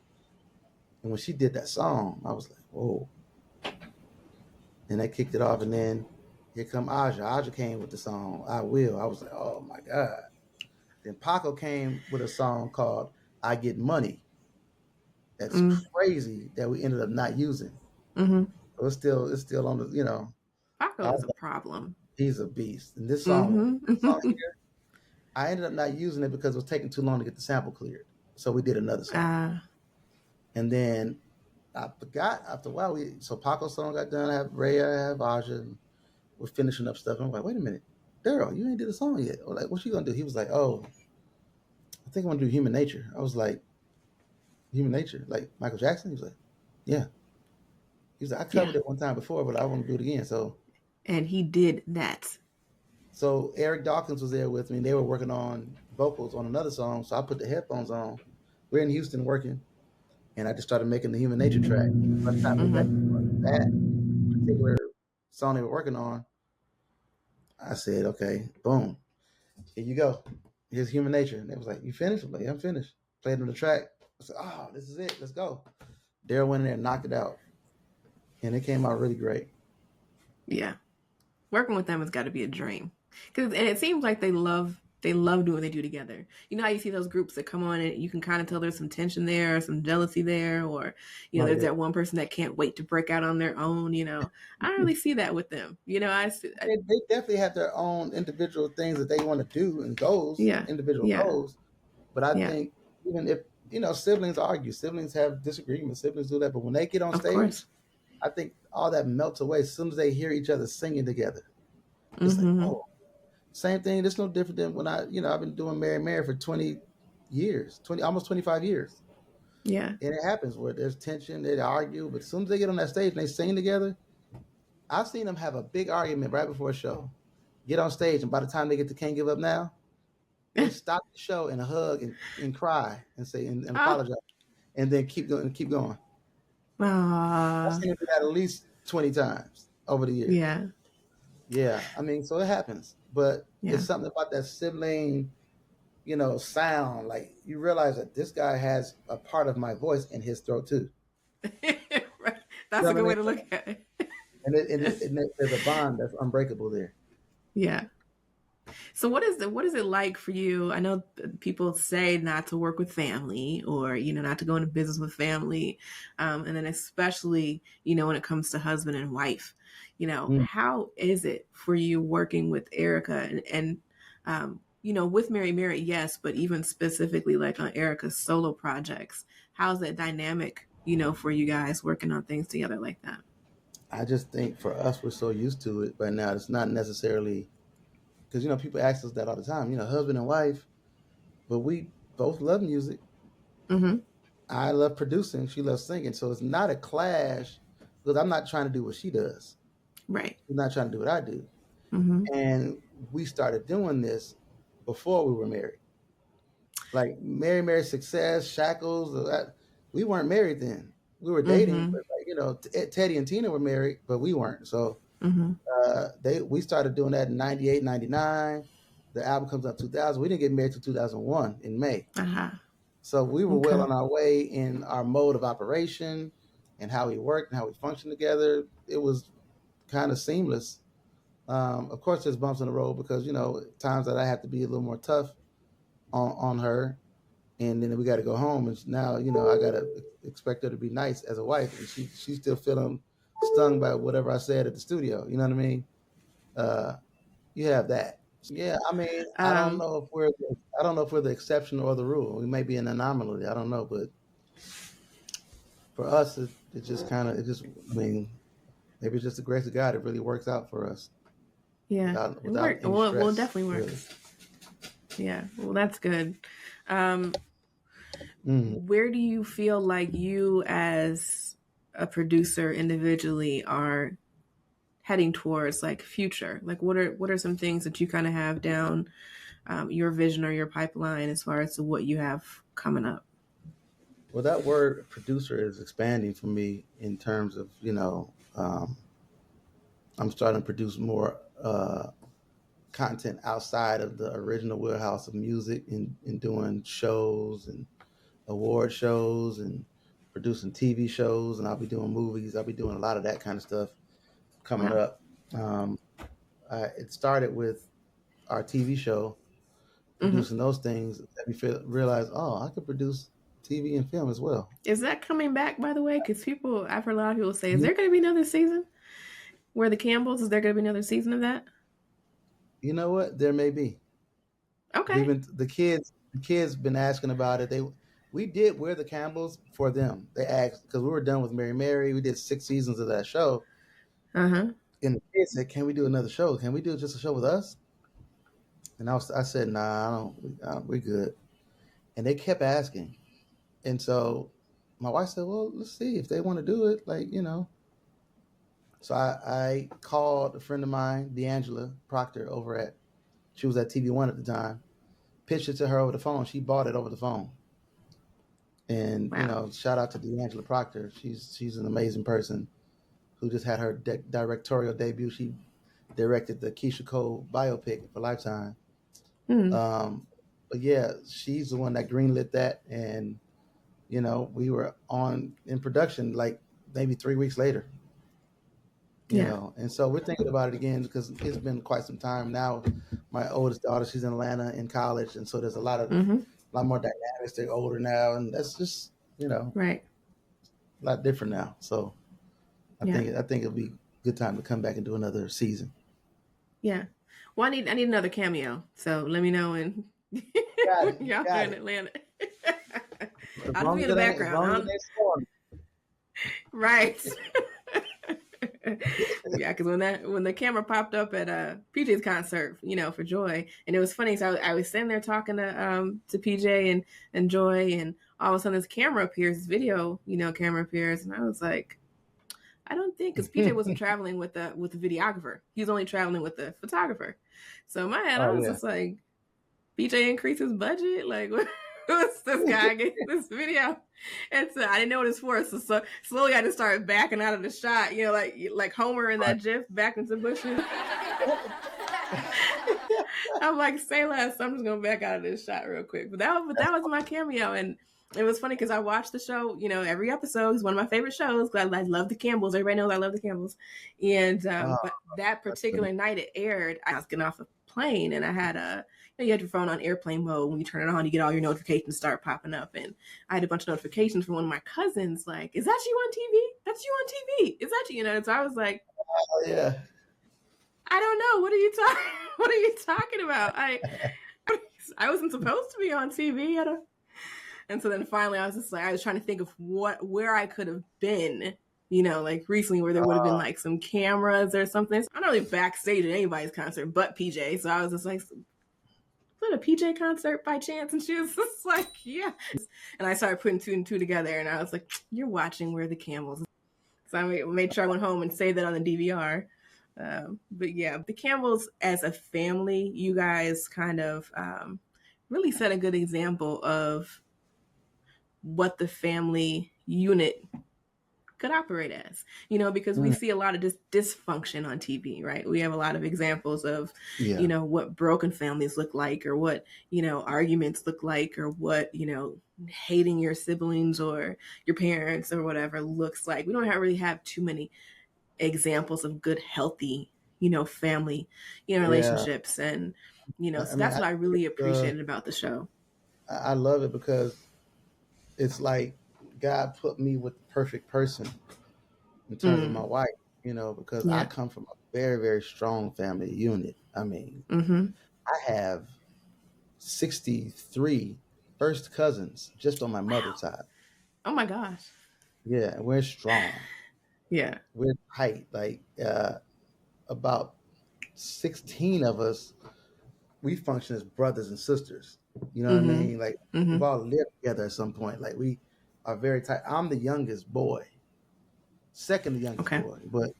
And when she did that song, I was like, whoa. And that kicked it off. And then here come Aja. Aja came with the song, I Will. I was like, oh, my God. Then Paco came with a song called I Get Money. That's crazy that we ended up not using. So it's still on the, Paco is a problem. He's a beast. And this song, here, I ended up not using it because it was taking too long to get the sample cleared. So we did another song. And then I forgot after a while, so Paco's song got done. I have Rhea, I have Aja, and we're finishing up stuff. And I'm like, wait a minute, Daryl, you ain't did a song yet. I was like, what you gonna do? He was like, oh, I think I'm gonna do Human Nature. I was like, Human Nature, like Michael Jackson? He was like, yeah. He was like, I covered it one time before, but I want to do it again. So, and he did that. So Eric Dawkins was there with me. They were working on vocals on another song. So I put the headphones on. We're in Houston working, and I just started making the Human Nature track. By the time that particular song they were working on, I said, okay, boom, here you go. Here's Human Nature. And they was like, you finished? I'm like, yeah, I'm finished. Played on the track. I said, oh, this is it. Let's go. Daryl went in there and knocked it out. And it came out really great. Yeah. Working with them has got to be a dream. And it seems like they love doing what they do together. You know how you see those groups that come on and you can kind of tell there's some tension there or some jealousy there, or, there's that one person that can't wait to break out on their own, I don't really see that with them. They definitely have their own individual things that they want to do and goals, individual goals. But I Yeah, think even if siblings argue, siblings have disagreements, siblings do that. But when they get on of stage, course. I think all that melts away as soon as they hear each other singing together. It's like, Mm-hmm. oh, same thing. It's no different than when I've been doing Mary for 20 years, almost 25 years. Yeah. And it happens where there's tension, they argue, but as soon as they get on that stage and they sing together, I've seen them have a big argument right before a show, get on stage, and by the time they get to Can't Give Up Now, they stop the show and hug and cry and say and Oh, apologize, and then keep going and keep going. I've ah, seen them do that at least 20 times over the years. yeah, Yeah, I mean, so it happens, but yeah. it's something about that sibling, sound. Like you realize that this guy has a part of my voice in his throat too. Right. You That's know a what I good way mean? to look at it. There's a bond that's unbreakable there. Yeah. So what is it like for you? I know people say not to work with family or, not to go into business with family. And then especially, when it comes to husband and wife, Mm. how is it for you working with Erica with Mary, yes, but even specifically like on Erica's solo projects, how's that dynamic, for you guys working on things together like that? I just think for us, we're so used to it by now. It's not necessarily because people ask us that all the time. Husband and wife, but we both love music. Mm-hmm. I love producing. She loves singing. So it's not a clash because I'm not trying to do what she does. Right. She's not trying to do what I do. Mm-hmm. And we started doing this before we were married. Like Mary Success, Shackles. We weren't married then. We were dating, Mm-hmm. but Teddy and Tina were married, but we weren't. So Mm-hmm. we started doing that in 98, 99. The album comes out 2000. We didn't get married till 2001 in May. Uh-huh. So we were well Okay. on our way in our mode of operation and how we worked and how we functioned together. It was kind of seamless. Of course, there's bumps in the road because times that I have to be a little more tough on her, and then we got to go home. And now I gotta expect her to be nice as a wife, and she's still feeling stung by whatever I said at the studio. You know what I mean? You have that. Yeah, I mean, Um, I don't know if we're the exception or the rule. We may be an anomaly. I don't know, but for us, it just kind of I mean, maybe it's just the grace of God. It really works out for us yeah, it without worked. any Well, it stress. definitely Really. works. Yeah, well, that's good. Um, Mm. where do you feel like you, as a producer, individually, are heading towards, like future? Like, what are some things that you kind of have down your vision or your pipeline as far as to what you have coming up? Well, that word producer is expanding for me in terms of I'm starting to produce more content outside of the original wheelhouse of music and doing shows and award shows and producing TV shows, and I'll be doing movies. I'll be doing a lot of that kind of stuff coming Wow. up. Um, it started with our TV show, Hmm. producing those things that we realize, oh, I could produce TV and film as well. Is that coming back, by the way? Because I've heard a lot of people say, is there going to be another season? Where the Campbells, is there going to be another season of that? You know what? There may be. Okay. The kids been asking about it. We did We're the Campbells for them. They asked because we were done with Mary. We did 6 seasons of that show, Uh-huh. and the kids said, "Can we do another show? Can we do just a show with us?" And I said, "Nah, we're good." And they kept asking, and so my wife said, "Well, let's see if they want to do it." So I called a friend of mine, D'Angela Proctor, she was at TV One at the time. Pitched it to her over the phone. She bought it over the phone. And Wow. shout out to D'Angela Proctor. She's an amazing person who just had her directorial debut. She directed the Keisha Cole biopic for Lifetime. Hmm. But yeah, she's the one that greenlit that, and we were in production like maybe 3 weeks later. Yeah. And so we're thinking about it again because it's been quite some time now. My oldest daughter, she's in Atlanta in college, and so there's a lot Mm-hmm. more dynamics. They're older now, and that's just a Right. lot different now. So Yeah. I think it'll be a good time to come back and do another season. Yeah. Well, I need another cameo. So let me know and got it. You Y'all got in it. Atlanta. As I'll long be as in the it ain't, as background. long as it ain't stormy. Right. Yeah, because when the camera popped up at PJ's concert, for Joy, and it was funny. So I was sitting there talking to PJ and Joy, and all of a sudden this camera appears, this video camera appears, and I was like, I don't think, because PJ wasn't traveling with the videographer, he was only traveling with the photographer. So in my head, I Oh was yeah. just like, PJ increased his budget, like what's this guy getting this video? And so I didn't know what it's for. So slowly I just started backing out of the shot, like Homer in that GIF back into bushes. I'm like, say less. I'm just gonna back out of this shot real quick. But that was my cameo, and it was funny because I watched the show. Every episode is one of my favorite shows. I love the Campbells. Everybody knows I love the Campbells. And but that particular night it aired, I was getting off a plane, and I had you had your phone on airplane mode. When you turn it on, you get all your notifications start popping up, and I had a bunch of notifications from one of my cousins. Like, is that you on TV? That's you on TV. Is that you? So I was like, Oh yeah. I don't know. What are you talking? What are you talking about? I wasn't supposed to be on TV. And so then finally, I was just like, I was trying to think of where I could have been. Like recently, where there would have been like some cameras or something. I'm not really backstage at anybody's concert, but PJ. So I was just like, is that a PJ concert by chance? And she was just like, yeah. And I started putting two and two together, and I was like, you're watching Where the Campbells. So I made sure I went home and saved that on the DVR. But yeah, the Campbells as a family, you guys kind of really set a good example of what the family unit could operate as, because we see a lot of dysfunction on TV, right? We have a lot of examples of, what broken families look like, or what, arguments look like, or what, hating your siblings or your parents or whatever looks like. We don't really have too many examples of good, healthy, family, relationships. And, so that's what I really appreciated about the show. I love it because it's like God put me with the perfect person in terms of my wife, because I come from a very, very strong family unit. I mean, I have 63 first cousins just on my mother's side. Oh my gosh. Yeah, we're strong. Yeah. We're tight. Like about 16 of us, we function as brothers and sisters. You know what I mean? Like we've all lived together at some point. Like we are very tight. I'm the youngest boy, second youngest boy, but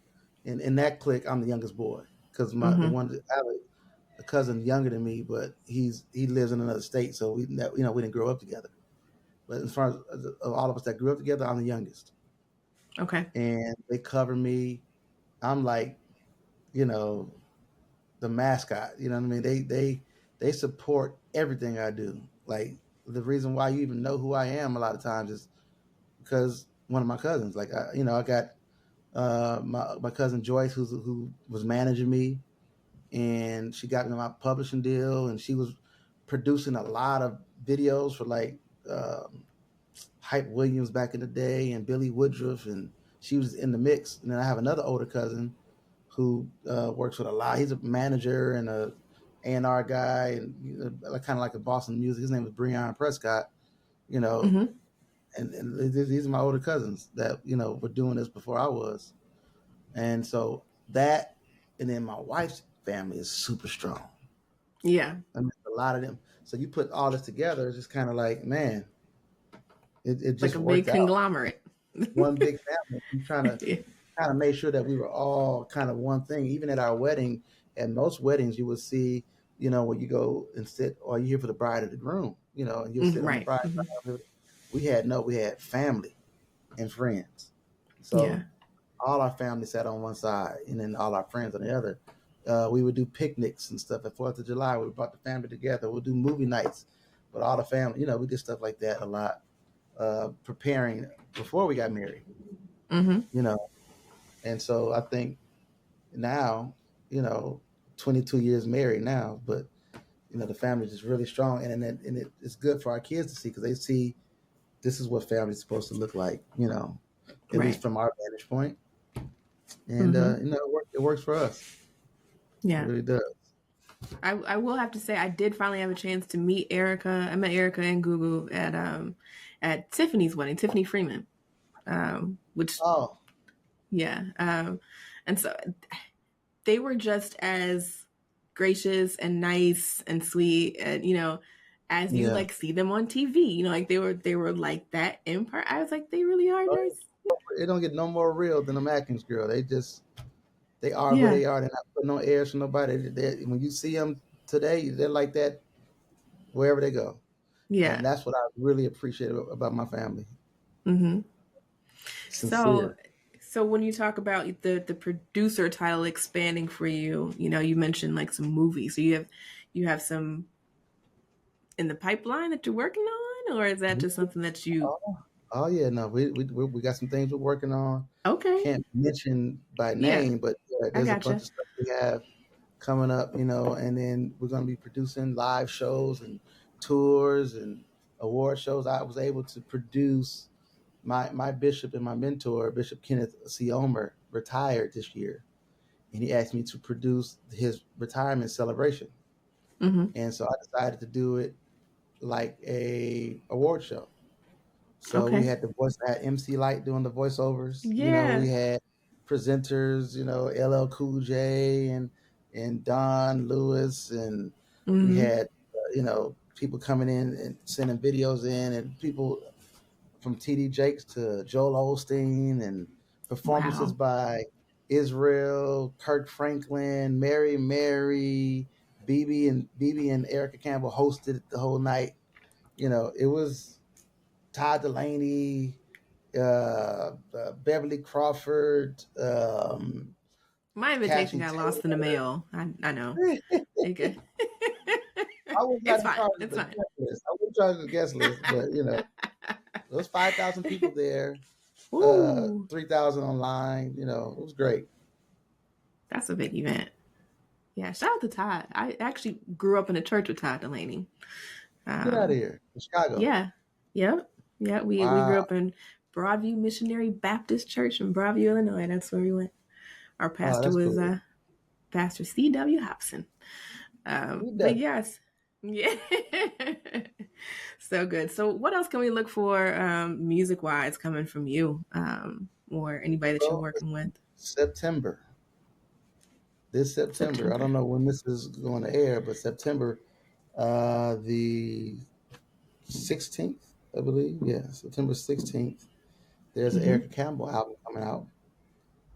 in that clique, I'm the youngest boy because the one that I have a cousin younger than me, but he lives in another state, so we didn't grow up together. But as far as all of us that grew up together, I'm the youngest. Okay. And they cover me. I'm like, the mascot. You know what I mean? They support everything I do. Like the reason why you even know who I am a lot of times is because one of my cousins. Like I got my cousin Joyce who was managing me, and she got me my publishing deal, and she was producing a lot of videos for like Hype Williams back in the day and Billy Woodruff, and she was in the mix. And then I have another older cousin who works with a lot. He's a manager and a A&R guy, and kind of like a Boston music. His name is Breon Prescott, and these are my older cousins that were doing this before I was. And so that, and then my wife's family is super strong. Yeah, I mean, a lot of them. So you put all this together, it's just kind of like, man, it just like a big conglomerate. One big family. I'm trying to make sure that we were all kind of one thing. Even at our wedding, at most weddings, you would see, when you go and sit, or you're here for the bride or the groom, and you'll sit on the bride. We had family and friends. So all our family sat on one side, and then all our friends on the other. We would do picnics and stuff at 4th of July. We brought the family together. We'll do movie nights with all the family. We did stuff like that a lot, preparing before we got married. And so I think now, 22 years married now, but the family is just really strong, and it's good for our kids to see, because they see this is what family is supposed to look like, at least from our vantage point. And it works for us. Yeah, it really does. I will have to say I did finally have a chance to meet Erica. I met Erica and Gugu at Tiffany's wedding, Tiffany Freeman. Which Oh, yeah. And so they were just as gracious and nice and sweet and as you yeah. like see them on TV. Like they were like that in part. I was like, they really are Oh, nice. it don't get no more real than them Atkins girl. They are who Yeah. they are. They're not putting no airs for nobody. When you see them today, they're like that wherever they go, Yeah. and that's what I really appreciate about my family. Mm-hmm. So, Sincere. so when you talk about the producer title expanding for you, you mentioned like some movies. So you have some in the pipeline that you're working on, or is that just something that you? Oh, oh yeah, no, we got some things we're working on. Okay. Can't mention by Yeah, name, but I there's a bunch gotcha. of stuff we have coming up, and then we're going to be producing live shows and tours and award shows. I was able to produce my bishop and my mentor, Bishop Kenneth C. Omer, retired this year, and he asked me to produce his retirement celebration, Mm-hmm. and so I decided to do it like a award show. So we Okay. had I had MC Light doing the voiceovers. We Yeah. had presenters, LL Cool J and Don Lewis, and we Mm-hmm. had people coming in and sending videos in, and people from TD Jakes to Joel Osteen, and performances Wow. by Israel, Kirk Franklin, Mary, BB and Erica Campbell hosted it the whole night. It was Todd Delaney, Beverly Crawford, My invitation Cassie got lost in the Taylor. mail. I know. Okay. I was not It's in fine. charge of It's the fine. guest list. I was in charge of the guest list, but there was 5,000 people there, Ooh, 3,000 online. It was great. that's a big event. Yeah, shout out to Todd. I actually grew up in a church with Todd Delaney. Get out of Um, here, in Chicago. yeah, yep, yeah. We grew Wow, up in Broadview Missionary Baptist Church in Broadview, Illinois. That's where we went. Our oh, pastor that's was cool. Pastor C.W. Hobson. We But done. yes, yeah, so good. So, what else can we look for music wise coming from you or anybody that you're Well, working with? September. This September. I September. don't know when this is going to air, but September, the 16th, I believe. Yeah, September 16th. There's an Mm-hmm. Erica Campbell album coming out,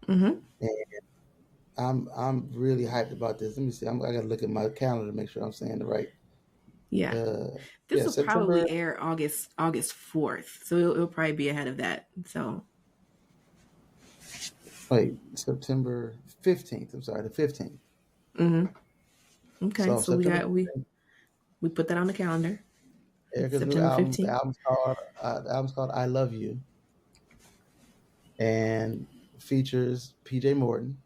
Mm-hmm. and I'm really hyped about this. Let me see. I got to look at my calendar to make sure I'm saying the right. Yeah. This Yeah, will September. probably air August 4th. So it'll probably be ahead of that. So Wait, September 15th. I'm sorry, the 15th. hmm okay. So So we September got we put that on the calendar. It's Erica's new September album. The 15th. album's called "I Love You" and features PJ Morton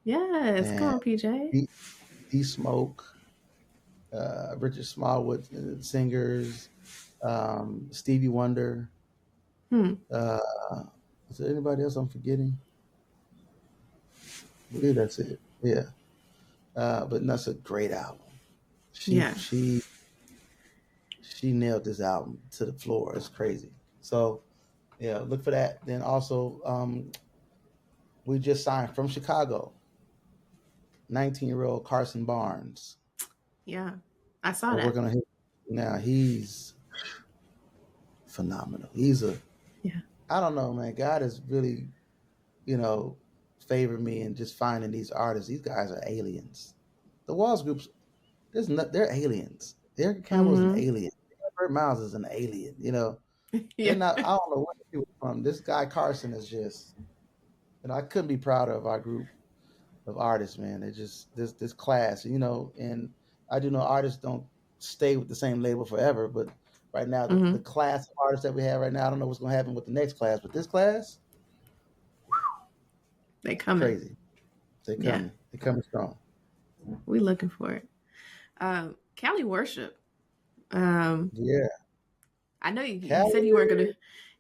Yes. Come and on, PJ. D Smoke, Richard Smallwood, singers, Stevie Wonder. Hmm. Uh, is there anybody else I'm forgetting? I believe that's it. Yeah, but that's a great album. She Yeah. she she nailed this album to the floor. It's crazy. So yeah, look for that. Then also, we just signed from Chicago, 19-year-old Carson Barnes. Yeah. I saw We're that. working on him now. He's phenomenal. Yeah. I don't know, man. God has really, you know, favored me in just finding these artists. These guys are aliens. The Walls groups, they're aliens. Eric Campbell is an Mm-hmm. alien. Burt Miles is an alien. They're Yeah. not. I don't know where people are from. This guy Carson is just. I couldn't be prouder of our group of artists, man. They're just this class, and I do know artists don't stay with the same label forever, but right now the Mm-hmm. class of artists that we have right now, I don't know what's gonna happen with the next class, but this class, They coming. crazy. They Yeah. coming. They coming strong. We looking for it. Cali Worship. Um, Yeah. I know you said you weren't Cali. gonna.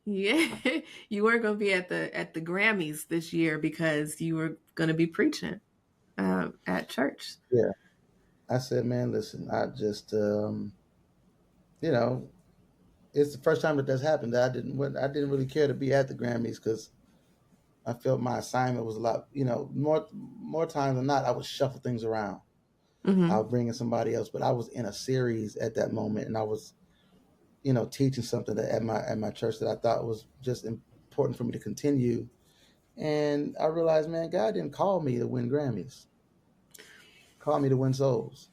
Yeah, you weren't gonna be at the Grammys this year because you were gonna be preaching at church. Yeah. I said, man, listen, I just, you know, it's the first time that that's happened. That I didn't really care to be at the Grammys because I felt my assignment was a lot, more times than not, I would shuffle things around. Mm-hmm. I would bring in somebody else, but I was in a series at that moment, and I was, teaching something that at my church that I thought was just important for me to continue. And I realized, man, God didn't call me to win Grammys. Call me to win souls.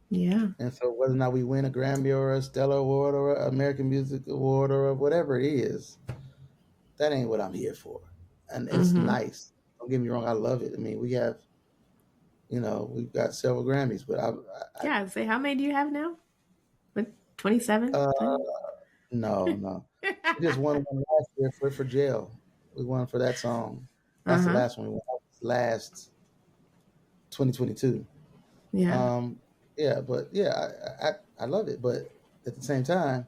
Yeah. And so whether or not we win a Grammy or a Stellar Award or an American Music Award or whatever it is, that ain't what I'm here for. And it's Mm-hmm. nice. Don't get me wrong, I love it. I mean, we've got several Grammys, but Yeah. Say, how many do you have now? What, 27? uh, no. We just won one last year for Jail. We won for that song. That's the Uh-huh. last one we won. That was last 2022. Yeah. Yeah, but yeah, I love it. But at the same time,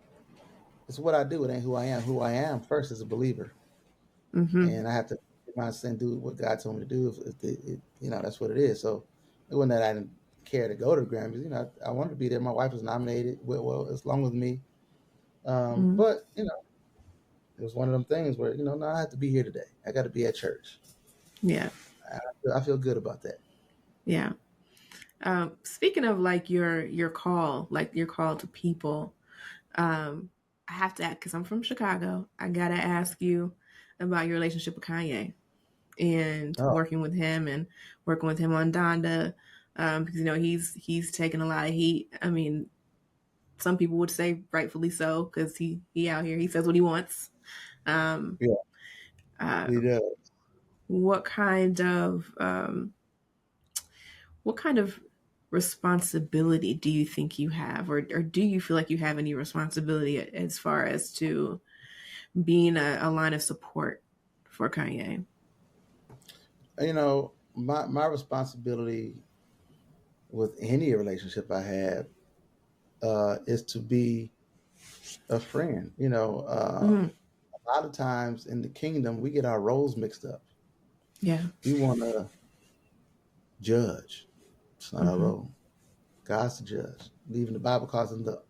it's what I do. It ain't who I am. Who I am first is a believer, Mm-hmm. and I have to get myself and do what God told me to do. That's what it is. So it wasn't that I didn't care to go to the Grammys. I wanted to be there. My wife was nominated. Well, as long with me. Mm-hmm. But it was one of them things where no, I have to be here today. I got to be at church. Yeah. I feel good about that. Yeah. Speaking of like your call, like your call to people, I have to ask, because I'm from Chicago, I gotta ask you about your relationship with Kanye and Oh, working with him on Donda, because he's taken a lot of heat. I mean, some people would say rightfully so, because he out here, he says what he wants. Um, yeah, uh, he does. what kind of what kind of responsibility do you think you have, or do you feel like you have any responsibility as far as to being a line of support for Kanye? My responsibility with any relationship I have is to be a friend. Mm, A lot of times in the kingdom, we get our roles mixed up. yeah. We want to judge. It's not our Mm-hmm. role. God's the judge. Even the Bible calls him the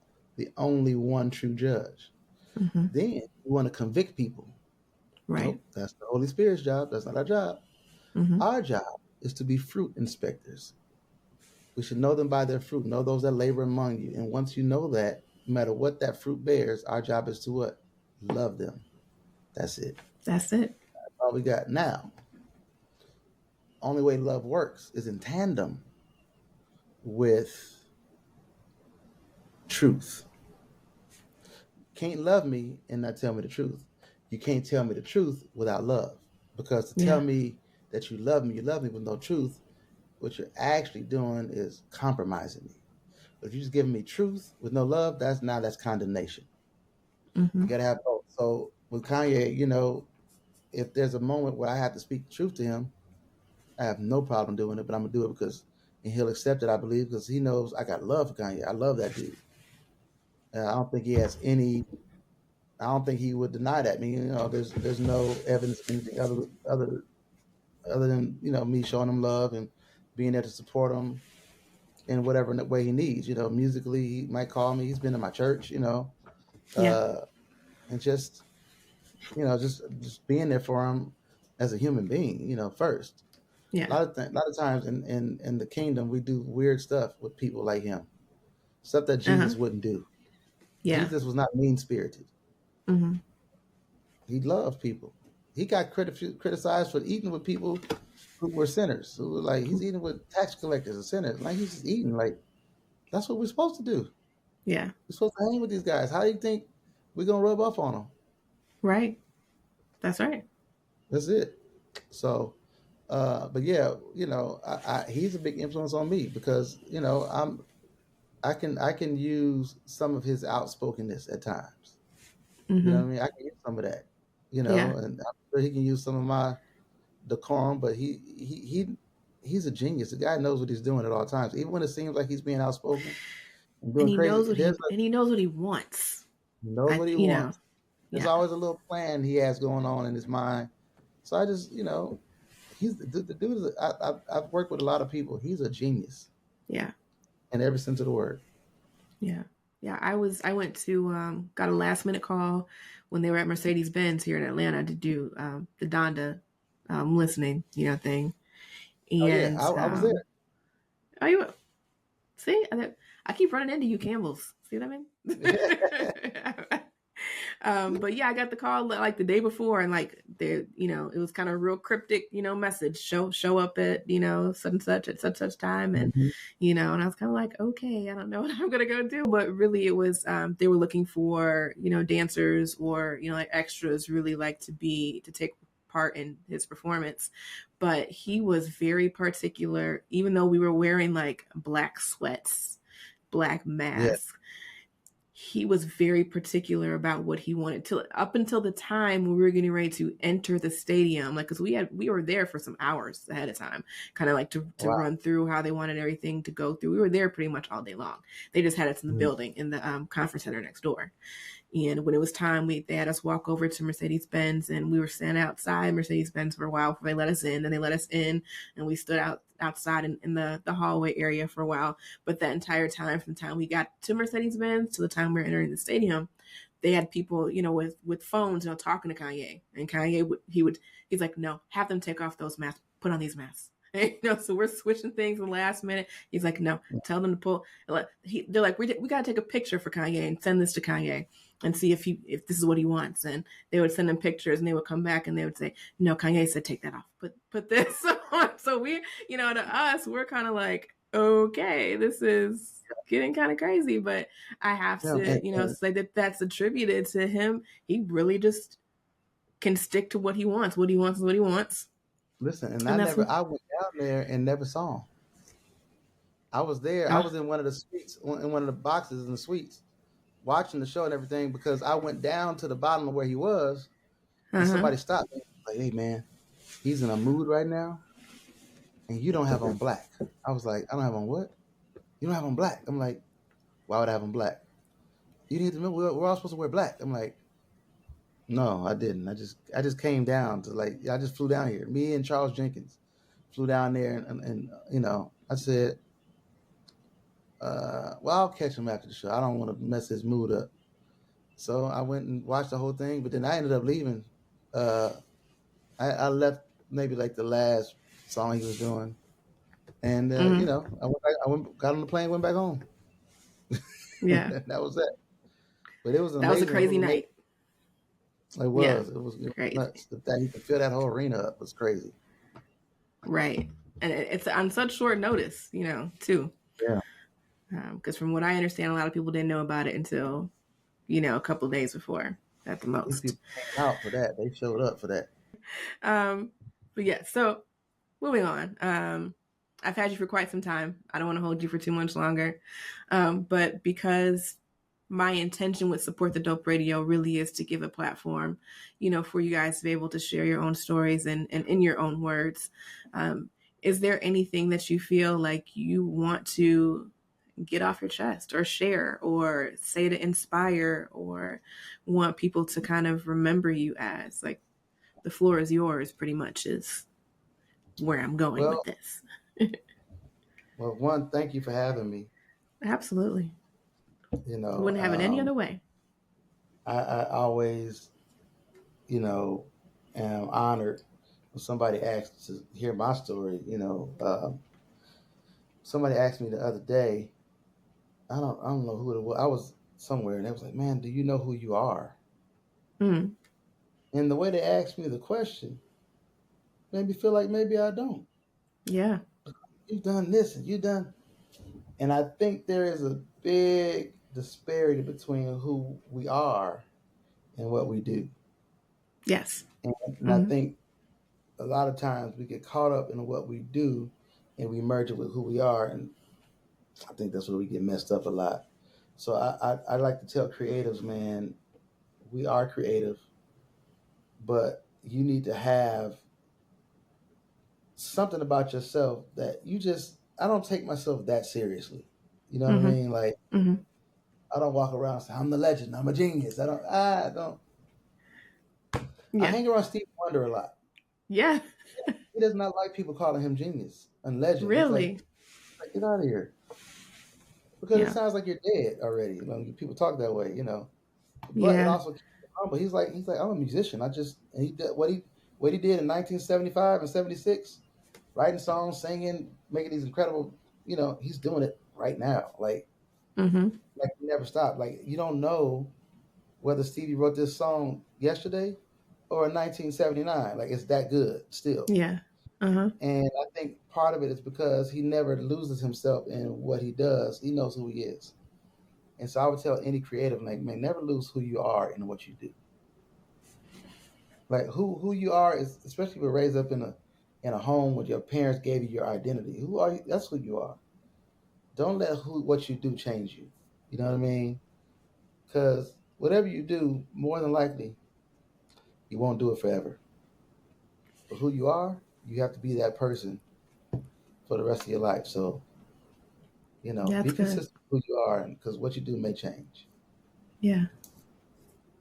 only one true judge. Mm-hmm. Then we want to convict people. Right. Nope, that's the Holy Spirit's job. That's not our job. Mm-hmm. Our job is to be fruit inspectors. We should know them by their fruit. Know those that labor among you. And once you know that, no matter what that fruit bears, our job is to what? Love them. That's it. That's it. That's all we got. Now, only way love works is in tandem with truth. Can't love me and not tell me the truth. You can't tell me the truth without love. Because to tell Yeah. me that you love me with no truth, what you're actually doing is compromising me. But if you're just giving me truth with no love, that's condemnation. Mm-hmm. You gotta have both. So with Kanye, if there's a moment where I have to speak the truth to him, I have no problem doing it, but I'm gonna do it and he'll accept it, I believe, because he knows I got love for Kanye. I love that dude. I don't think he has any. I don't think he would deny that. I mean, there's no evidence of anything other than me showing him love and being there to support him in whatever way he needs. Musically, he might call me. He's been in my church. Yeah. Uh, and just being there for him as a human being. First. Yeah. A lot of times in the kingdom, we do weird stuff with people like him, stuff that Uh-huh. Jesus wouldn't do. Yeah. Jesus was not mean spirited. Mm-hmm. He loved people. He got criticized for eating with people who were sinners. Who were like, he's eating with tax collectors and sinners. Like, he's just eating. Like, that's what we're supposed to do. Yeah. We're supposed to hang with these guys. How do you think we're gonna rub off on them? Right. That's right. That's it. So, but yeah, he's a big influence on me because I can use some of his outspokenness at times. You know Mm-hmm. what I mean? I can use some of that. Yeah. And I'm sure he can use some of my decorum, but he's a genius. The guy knows what he's doing at all times. Even when it seems like he's being outspoken and And doing he crazy, knows what he wants. he knows what he You know. wants. There's Yeah. always a little plan he has going on in his mind. So I just, he's the dude. I've worked with a lot of people. He's a genius. Yeah. in every sense of the word. Yeah. Yeah. I went to, got a last minute call when they were at Mercedes Benz here in Atlanta to do the Donda listening, thing. Oh yeah, And, I was there. oh, you see, I keep running into you Campbells. See what I mean? But yeah, I got the call like the day before, and like it was kind of real cryptic, message. Show up at such and such at such time, and and I was kind of like, okay, I don't know what I'm gonna go do, but really it was they were looking for dancers or like extras, really like to take part in his performance. But he was very particular, even though we were wearing like black sweats, black masks. Yeah. He was very particular about what he wanted to, up until the time when we were getting ready to enter the stadium. Like, cause we were there for some hours ahead of time, kind of like to run through how they wanted everything to go through. We were there pretty much all day long. They just had us in the building in the conference center next door. And when it was time, they had us walk over to Mercedes-Benz, and we were standing outside Mercedes-Benz for a while before they let us in. Then they let us in, and we stood outside in the hallway area for a while. But that entire time, from the time we got to Mercedes-Benz to the time we were entering the stadium, they had people, with phones, talking to Kanye. And Kanye, he's like, no, have them take off those masks, put on these masks. So we're switching things in the last minute. He's like, no, tell them to pull. They're like, we got to take a picture for Kanye and send this to Kanye and see if this is what he wants. And they would send him pictures, and they would come back and they would say, no, Kanye said, take that off, put this on. So we, to us, we're kind of like, okay, this is getting kind of crazy, but I have to, say that that's attributed to him. He really just can stick to what he wants. What he wants is what he wants. Listen, and I went down there and never saw him. I was there. I was in one of the suites, in one of the boxes in the suites, watching the show and everything, because I went down to the bottom of where he was, and somebody stopped me. Like, hey, man, he's in a mood right now, and you don't have on black. I was like, I don't have on what? You don't have on black. I'm like, why would I have on black? You need to know we're all supposed to wear black. I'm like, no, I didn't. I just came down to I just flew down here. Me and Charles Jenkins flew down there, and I said, well, I'll catch him after the show. I don't want to mess his mood up. So I went and watched the whole thing, but then I ended up leaving. I left maybe like the last song he was doing, and I got on the plane, went back home. Yeah, that was it. But it was amazing. That was a crazy night. It was. Yeah, it was nuts. That he could fill that whole arena up was crazy. Right, and it's on such short notice, too. Yeah. Because from what I understand, a lot of people didn't know about it until, a couple of days before, at the most. These people came out for that. They showed up for that. But yeah, so moving on. I've had you for quite some time. I don't want to hold you for too much longer. But because my intention with Support the Dope Radio really is to give a platform, for you guys to be able to share your own stories and in your own words. Is there anything that you feel like you want to get off your chest or share or say to inspire or want people to kind of remember you as? Like, the floor is yours, pretty much, is where I'm going with this. Well, one, thank you for having me. Absolutely. Wouldn't have it any other way. I always, am honored when somebody asks to hear my story. Somebody asked me the other day, I don't know who it was. I was somewhere, and they was like, man, do you know who you are? Mm-hmm. And the way they asked me the question made me feel like maybe I don't. Yeah. You've done this and you've done. And I think there is a big disparity between who we are and what we do. Yes. And I think a lot of times we get caught up in what we do and we merge it with who we are. And I think that's where we get messed up a lot. So I like to tell creatives, man, we are creative, but you need to have something about yourself that I don't take myself that seriously. You know what I mean? Like, I don't walk around and say, I'm the legend, I'm a genius. I don't. Yeah. I hang around Steve Wonder a lot. Yeah. He does not like people calling him genius and legend. Really? Like, get out of here. because it Yeah. sounds like you're dead already. People talk that way, But it Yeah. also keeps him humble. He's like I'm a musician. And he did what he did in 1975 and 76, writing songs, singing, making these incredible. He's doing it right now. Mm-hmm. Like he never stopped. Like you don't know whether Stevie wrote this song yesterday or in 1979. Like it's that good still. Yeah. Uh-huh. And I think part of it is because he never loses himself in what he does. He knows who he is. And so I would tell any creative, like, man, never lose who you are in what you do. Like who you are is, especially if you're raised up in a home where your parents gave you your identity. Who are you? That's who you are. Don't let what you do change you. You know what I mean? Because whatever you do, more than likely, you won't do it forever. But who you are, you have to be that person for the rest of your life. So, That's be good. consistent with who you are, because what you do may change. Yeah.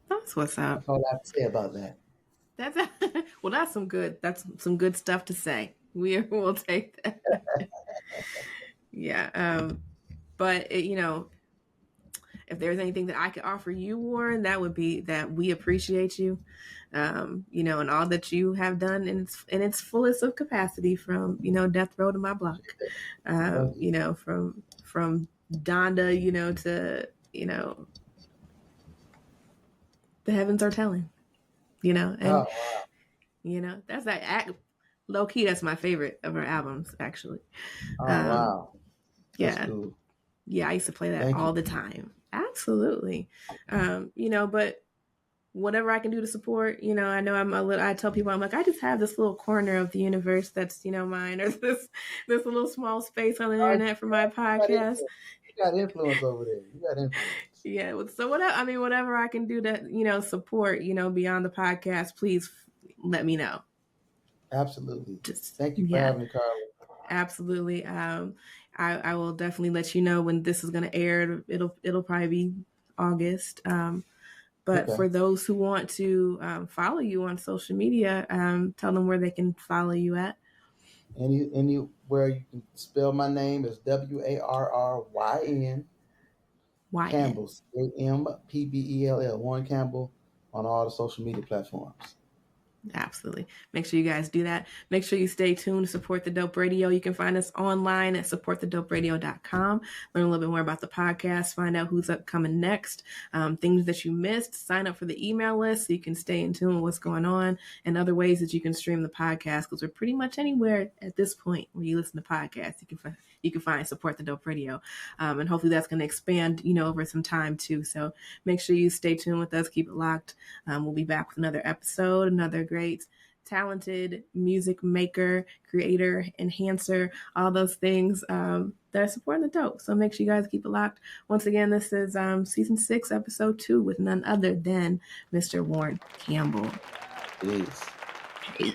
That's what's up. That's all I have to say about that. That's well, that's some good stuff to say. We'll take that. Yeah. But if there's anything that I could offer you, Warren, that would be that we appreciate you, and all that you have done in its fullest of capacity, from Death Row to My Block, from Donda, to The Heavens Are Telling, and Oh, wow. that's that low key. That's my favorite of her albums, actually. Oh, wow. That's Yeah. cool. Yeah, I used to play that Thank all you. the time. Absolutely. But whatever I can do to support, I know I tell people, I'm like, I just have this little corner of the universe that's, mine, or this little small space on the internet for my podcast. You got influence over there. You got influence. Yeah. So whatever I can do to, support, beyond the podcast, please let me know. Absolutely. Just, Thank you for having me, Carla. Absolutely. I will definitely let you know when this is going to air. It'll probably be August. But Okay. for those who want to follow you on social media, tell them where they can follow you at. Anywhere you can spell my name is Warryn Campbell, Campbell, Warryn Campbell, on all the social media platforms. Absolutely. Make sure you guys do that. Make sure you stay tuned to Support the Dope Radio. You can find us online at supportthedoperadio.com. Learn a little bit more about the podcast, find out who's upcoming next, things that you missed, sign up for the email list so you can stay in tune with what's going on, and other ways that you can stream the podcast, because we're pretty much anywhere at this point where you listen to podcasts. You can find Support the Dope Radio. And hopefully that's going to expand, over some time too. So make sure you stay tuned with us. Keep it locked. We'll be back with another episode, another great, talented music maker, creator, enhancer, all those things that are supporting the dope. So make sure you guys keep it locked. Once again, this is season 6, episode 2, with none other than Mr. Warryn Campbell. Peace. Peace.